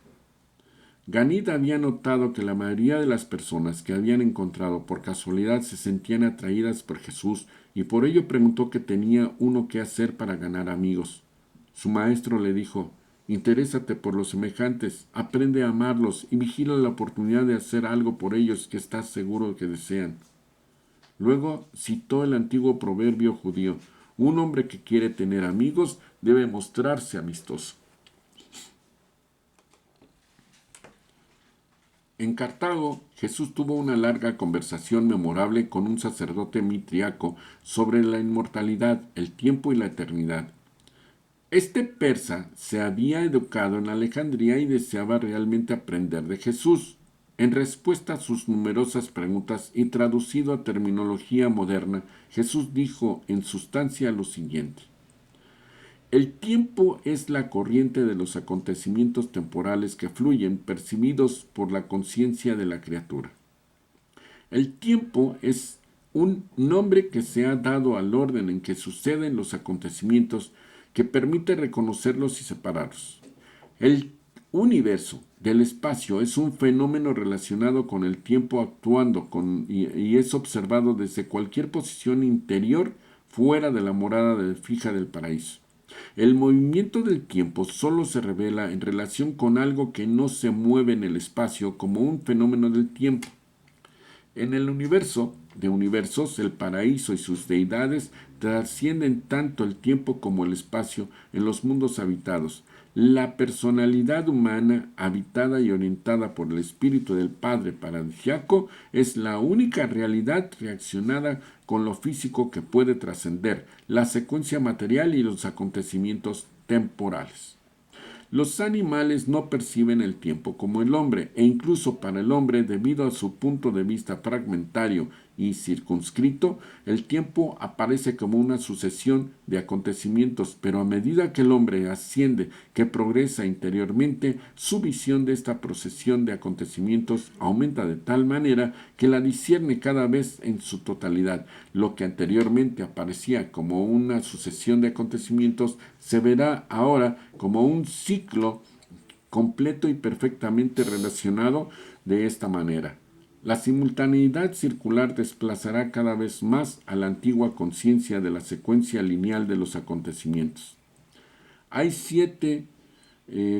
Ganit había notado que la mayoría de las personas que habían encontrado por casualidad se sentían atraídas por Jesús y por ello preguntó que tenía uno que hacer para ganar amigos. Su maestro le dijo: interésate por los semejantes, aprende a amarlos y vigila la oportunidad de hacer algo por ellos que estás seguro que desean. Luego citó el antiguo proverbio judío: un hombre que quiere tener amigos debe mostrarse amistoso. En Cartago, Jesús tuvo una larga conversación memorable con un sacerdote mitriaco sobre la inmortalidad, el tiempo y la eternidad. Este persa se había educado en Alejandría y deseaba realmente aprender de Jesús. En respuesta a sus numerosas preguntas y traducido a terminología moderna, Jesús dijo en sustancia lo siguiente: el tiempo es la corriente de los acontecimientos temporales que fluyen percibidos por la conciencia de la criatura. El tiempo es un nombre que se ha dado al orden en que suceden los acontecimientos, que permite reconocerlos y separarlos. El universo del espacio es un fenómeno relacionado con el tiempo actuando y es observado desde cualquier posición interior fuera de la morada fija del paraíso. El movimiento del tiempo solo se revela en relación con algo que no se mueve en el espacio como un fenómeno del tiempo. En el universo de universos, el paraíso y sus deidades trascienden tanto el tiempo como el espacio en los mundos habitados. La personalidad humana, habitada y orientada por el espíritu del Padre paradisiaco, es la única realidad reaccionada con lo físico que puede trascender la secuencia material y los acontecimientos temporales. Los animales no perciben el tiempo como el hombre, e incluso para el hombre, debido a su punto de vista fragmentario y circunscrito, el tiempo aparece como una sucesión de acontecimientos, pero a medida que el hombre asciende, que progresa interiormente, su visión de esta procesión de acontecimientos aumenta de tal manera que la discierne cada vez en su totalidad. Lo que anteriormente aparecía como una sucesión de acontecimientos se verá ahora como un ciclo completo y perfectamente relacionado de esta manera. La simultaneidad circular desplazará cada vez más a la antigua conciencia de la secuencia lineal de los acontecimientos. Hay 7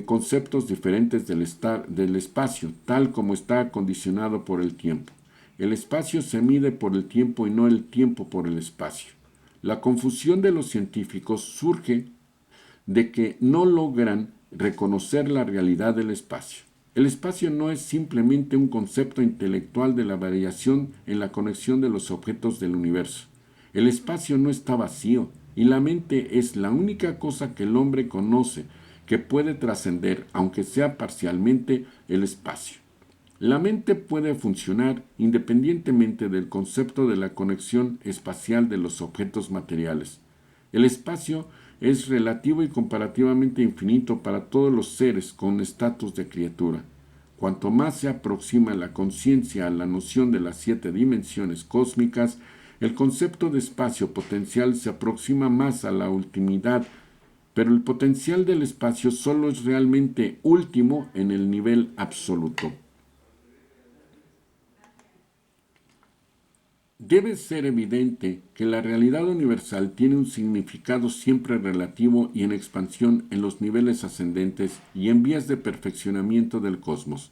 conceptos diferentes del espacio, tal como está acondicionado por el tiempo. El espacio se mide por el tiempo y no el tiempo por el espacio. La confusión de los científicos surge de que no logran reconocer la realidad del espacio. El espacio no es simplemente un concepto intelectual de la variación en la conexión de los objetos del universo. El espacio no está vacío y la mente es la única cosa que el hombre conoce que puede trascender, aunque sea parcialmente, el espacio. La mente puede funcionar independientemente del concepto de la conexión espacial de los objetos materiales. El espacio es relativo y comparativamente infinito para todos los seres con estatus de criatura. Cuanto más se aproxima la conciencia a la noción de las 7 dimensiones cósmicas, el concepto de espacio potencial se aproxima más a la ultimidad, pero el potencial del espacio solo es realmente último en el nivel absoluto. Debe ser evidente que la realidad universal tiene un significado siempre relativo y en expansión en los niveles ascendentes y en vías de perfeccionamiento del cosmos.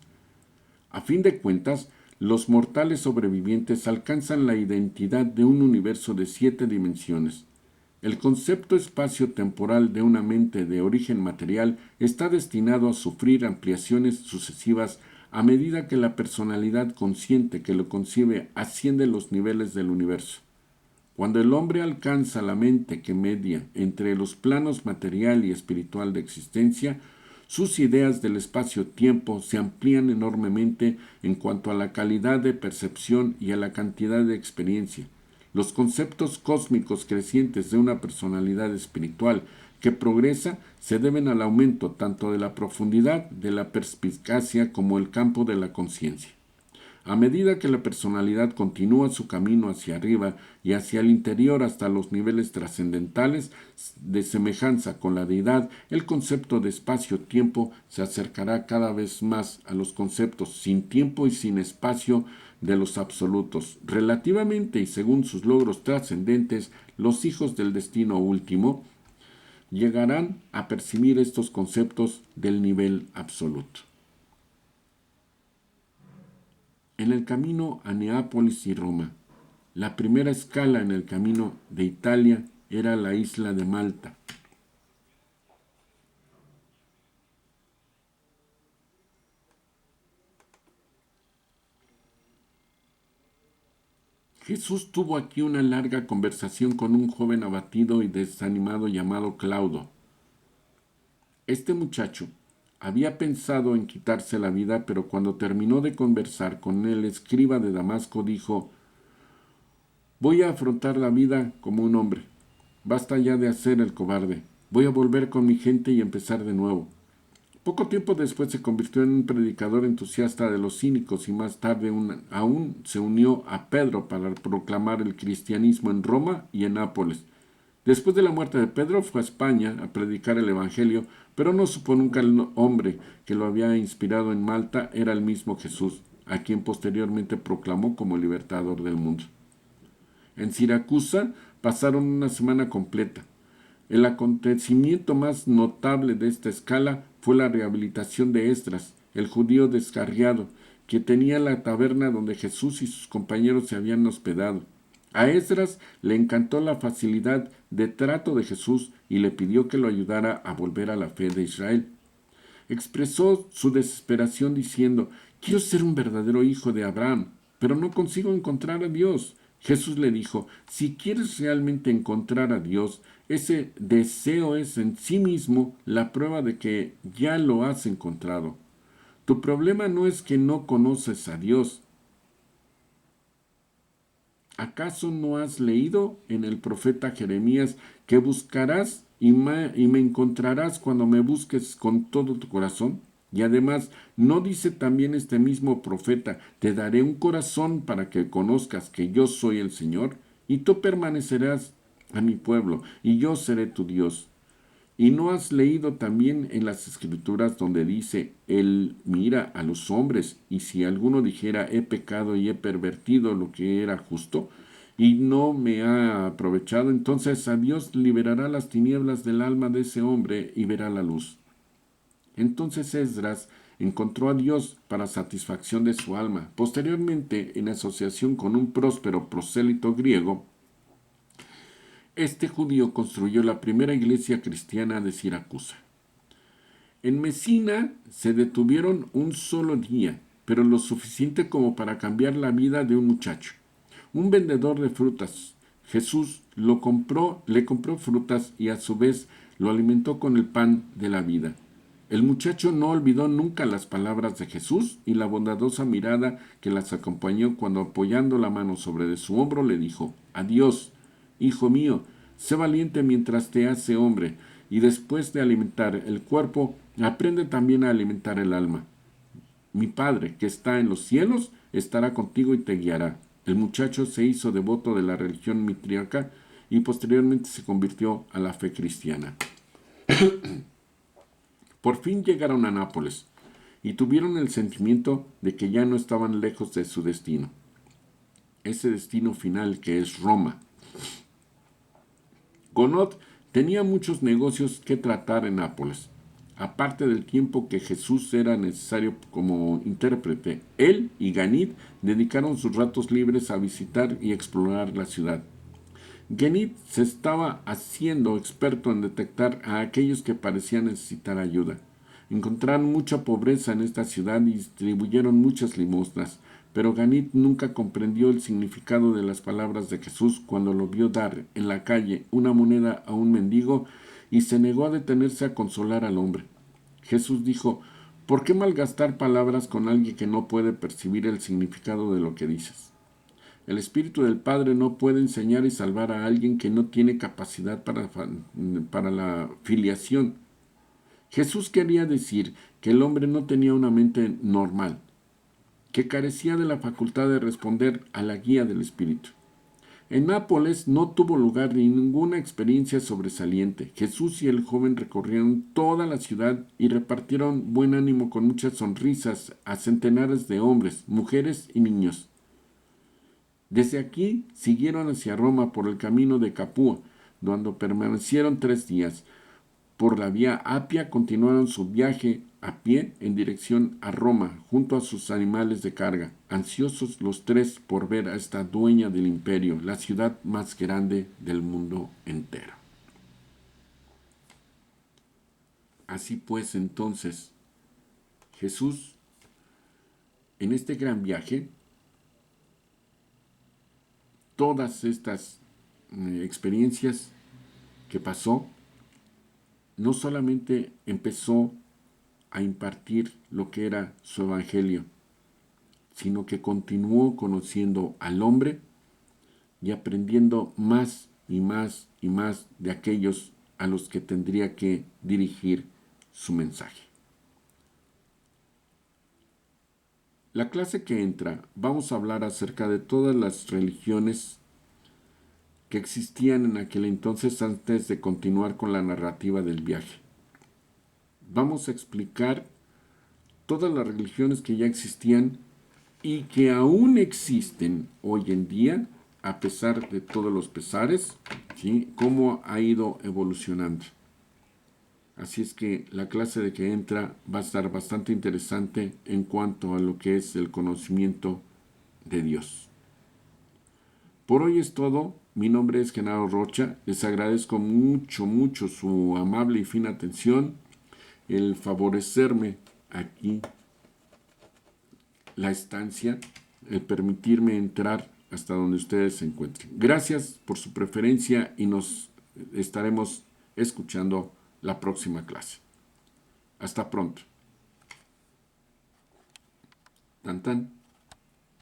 A fin de cuentas, los mortales sobrevivientes alcanzan la identidad de un universo de 7 dimensiones. El concepto espacio-temporal de una mente de origen material está destinado a sufrir ampliaciones sucesivas a medida que la personalidad consciente que lo concibe asciende los niveles del universo. Cuando el hombre alcanza la mente que media entre los planos material y espiritual de existencia, sus ideas del espacio-tiempo se amplían enormemente en cuanto a la calidad de percepción y a la cantidad de experiencia. Los conceptos cósmicos crecientes de una personalidad espiritual que progresa se deben al aumento tanto de la profundidad de la perspicacia como el campo de la conciencia. A medida que la personalidad continúa su camino hacia arriba y hacia el interior hasta los niveles trascendentales de semejanza con la deidad, el concepto de espacio-tiempo se acercará cada vez más a los conceptos sin tiempo y sin espacio de los absolutos. Relativamente y según sus logros trascendentes, los hijos del destino último llegarán a percibir estos conceptos del nivel absoluto. En el camino a Neápolis y Roma, la primera escala en el camino de Italia era la isla de Malta. Jesús tuvo aquí una larga conversación con un joven abatido y desanimado llamado Claudo. Este muchacho había pensado en quitarse la vida, pero cuando terminó de conversar con el escriba de Damasco dijo: voy a afrontar la vida como un hombre. Basta ya de hacer el cobarde. Voy a volver con mi gente y empezar de nuevo. Poco tiempo después se convirtió en un predicador entusiasta de los cínicos y más tarde aún se unió a Pedro para proclamar el cristianismo en Roma y en Nápoles. Después de la muerte de Pedro fue a España a predicar el Evangelio, pero no supo nunca el hombre que lo había inspirado en Malta era el mismo Jesús, a quien posteriormente proclamó como libertador del mundo. En Siracusa pasaron una semana completa. El acontecimiento más notable de esta escala fue la rehabilitación de Esdras, el judío descarriado, que tenía la taberna donde Jesús y sus compañeros se habían hospedado. A Esdras le encantó la facilidad de trato de Jesús y le pidió que lo ayudara a volver a la fe de Israel. Expresó su desesperación diciendo: quiero ser un verdadero hijo de Abraham, pero no consigo encontrar a Dios. Jesús le dijo: si quieres realmente encontrar a Dios, ese deseo es en sí mismo la prueba de que ya lo has encontrado. Tu problema no es que no conoces a Dios. ¿Acaso no has leído en el profeta Jeremías que buscarás y me encontrarás cuando me busques con todo tu corazón? Y además, ¿no dice también este mismo profeta: te daré un corazón para que conozcas que yo soy el Señor? Y tú permanecerás a mi pueblo, y yo seré tu Dios. ¿Y no has leído también en las Escrituras donde dice: Él mira a los hombres, y si alguno dijera he pecado y he pervertido lo que era justo, y no me ha aprovechado, entonces a Dios liberará las tinieblas del alma de ese hombre y verá la luz? Entonces Esdras encontró a Dios para satisfacción de su alma. Posteriormente, en asociación con un próspero prosélito griego, este judío construyó la primera iglesia cristiana de Siracusa. En Mesina se detuvieron un solo día, pero lo suficiente como para cambiar la vida de un muchacho. Un vendedor de frutas. Jesús le compró frutas y a su vez lo alimentó con el pan de la vida. El muchacho no olvidó nunca las palabras de Jesús y la bondadosa mirada que las acompañó cuando, apoyando la mano sobre de su hombro, le dijo: adiós, hijo mío, sé valiente mientras te hace hombre, y después de alimentar el cuerpo, aprende también a alimentar el alma. Mi Padre, que está en los cielos, estará contigo y te guiará. El muchacho se hizo devoto de la religión mitriaca y posteriormente se convirtió a la fe cristiana. Por fin llegaron a Nápoles y tuvieron el sentimiento de que ya no estaban lejos de su destino, ese destino final que es Roma. Gonod tenía muchos negocios que tratar en Nápoles. Aparte del tiempo que Jesús era necesario como intérprete, él y Ganit dedicaron sus ratos libres a visitar y explorar la ciudad. Ganit se estaba haciendo experto en detectar a aquellos que parecían necesitar ayuda. Encontraron mucha pobreza en esta ciudad y distribuyeron muchas limosnas, pero Ganit nunca comprendió el significado de las palabras de Jesús cuando lo vio dar en la calle una moneda a un mendigo y se negó a detenerse a consolar al hombre. Jesús dijo: ¿por qué malgastar palabras con alguien que no puede percibir el significado de lo que dices? El Espíritu del Padre no puede enseñar y salvar a alguien que no tiene capacidad para la filiación. Jesús quería decir que el hombre no tenía una mente normal. que carecía de la facultad de responder a la guía del Espíritu. En Nápoles no tuvo lugar ninguna experiencia sobresaliente. Jesús y el joven recorrieron toda la ciudad y repartieron buen ánimo con muchas sonrisas a centenares de hombres, mujeres y niños. Desde aquí siguieron hacia Roma por el camino de Capua, donde permanecieron 3 días. Por la vía Apia continuaron su viaje a pie en dirección a Roma, junto a sus animales de carga, ansiosos los 3 por ver a esta dueña del imperio, la ciudad más grande del mundo entero. Así pues, entonces, Jesús, en este gran viaje, todas estas experiencias que pasó, no solamente empezó a impartir lo que era su evangelio, sino que continuó conociendo al hombre y aprendiendo más y más y más de aquellos a los que tendría que dirigir su mensaje. La clase que entra, vamos a hablar acerca de todas las religiones que existían en aquel entonces antes de continuar con la narrativa del viaje. Vamos a explicar todas las religiones que ya existían y que aún existen hoy en día, a pesar de todos los pesares, ¿sí? Cómo ha ido evolucionando. Así es que la clase de que entra va a estar bastante interesante en cuanto a lo que es el conocimiento de Dios. Por hoy es todo. Mi nombre es Genaro Rocha. Les agradezco mucho su amable y fina atención, el favorecerme aquí la estancia, el permitirme entrar hasta donde ustedes se encuentren. Gracias por su preferencia y nos estaremos escuchando la próxima clase. Hasta pronto. Tan tan.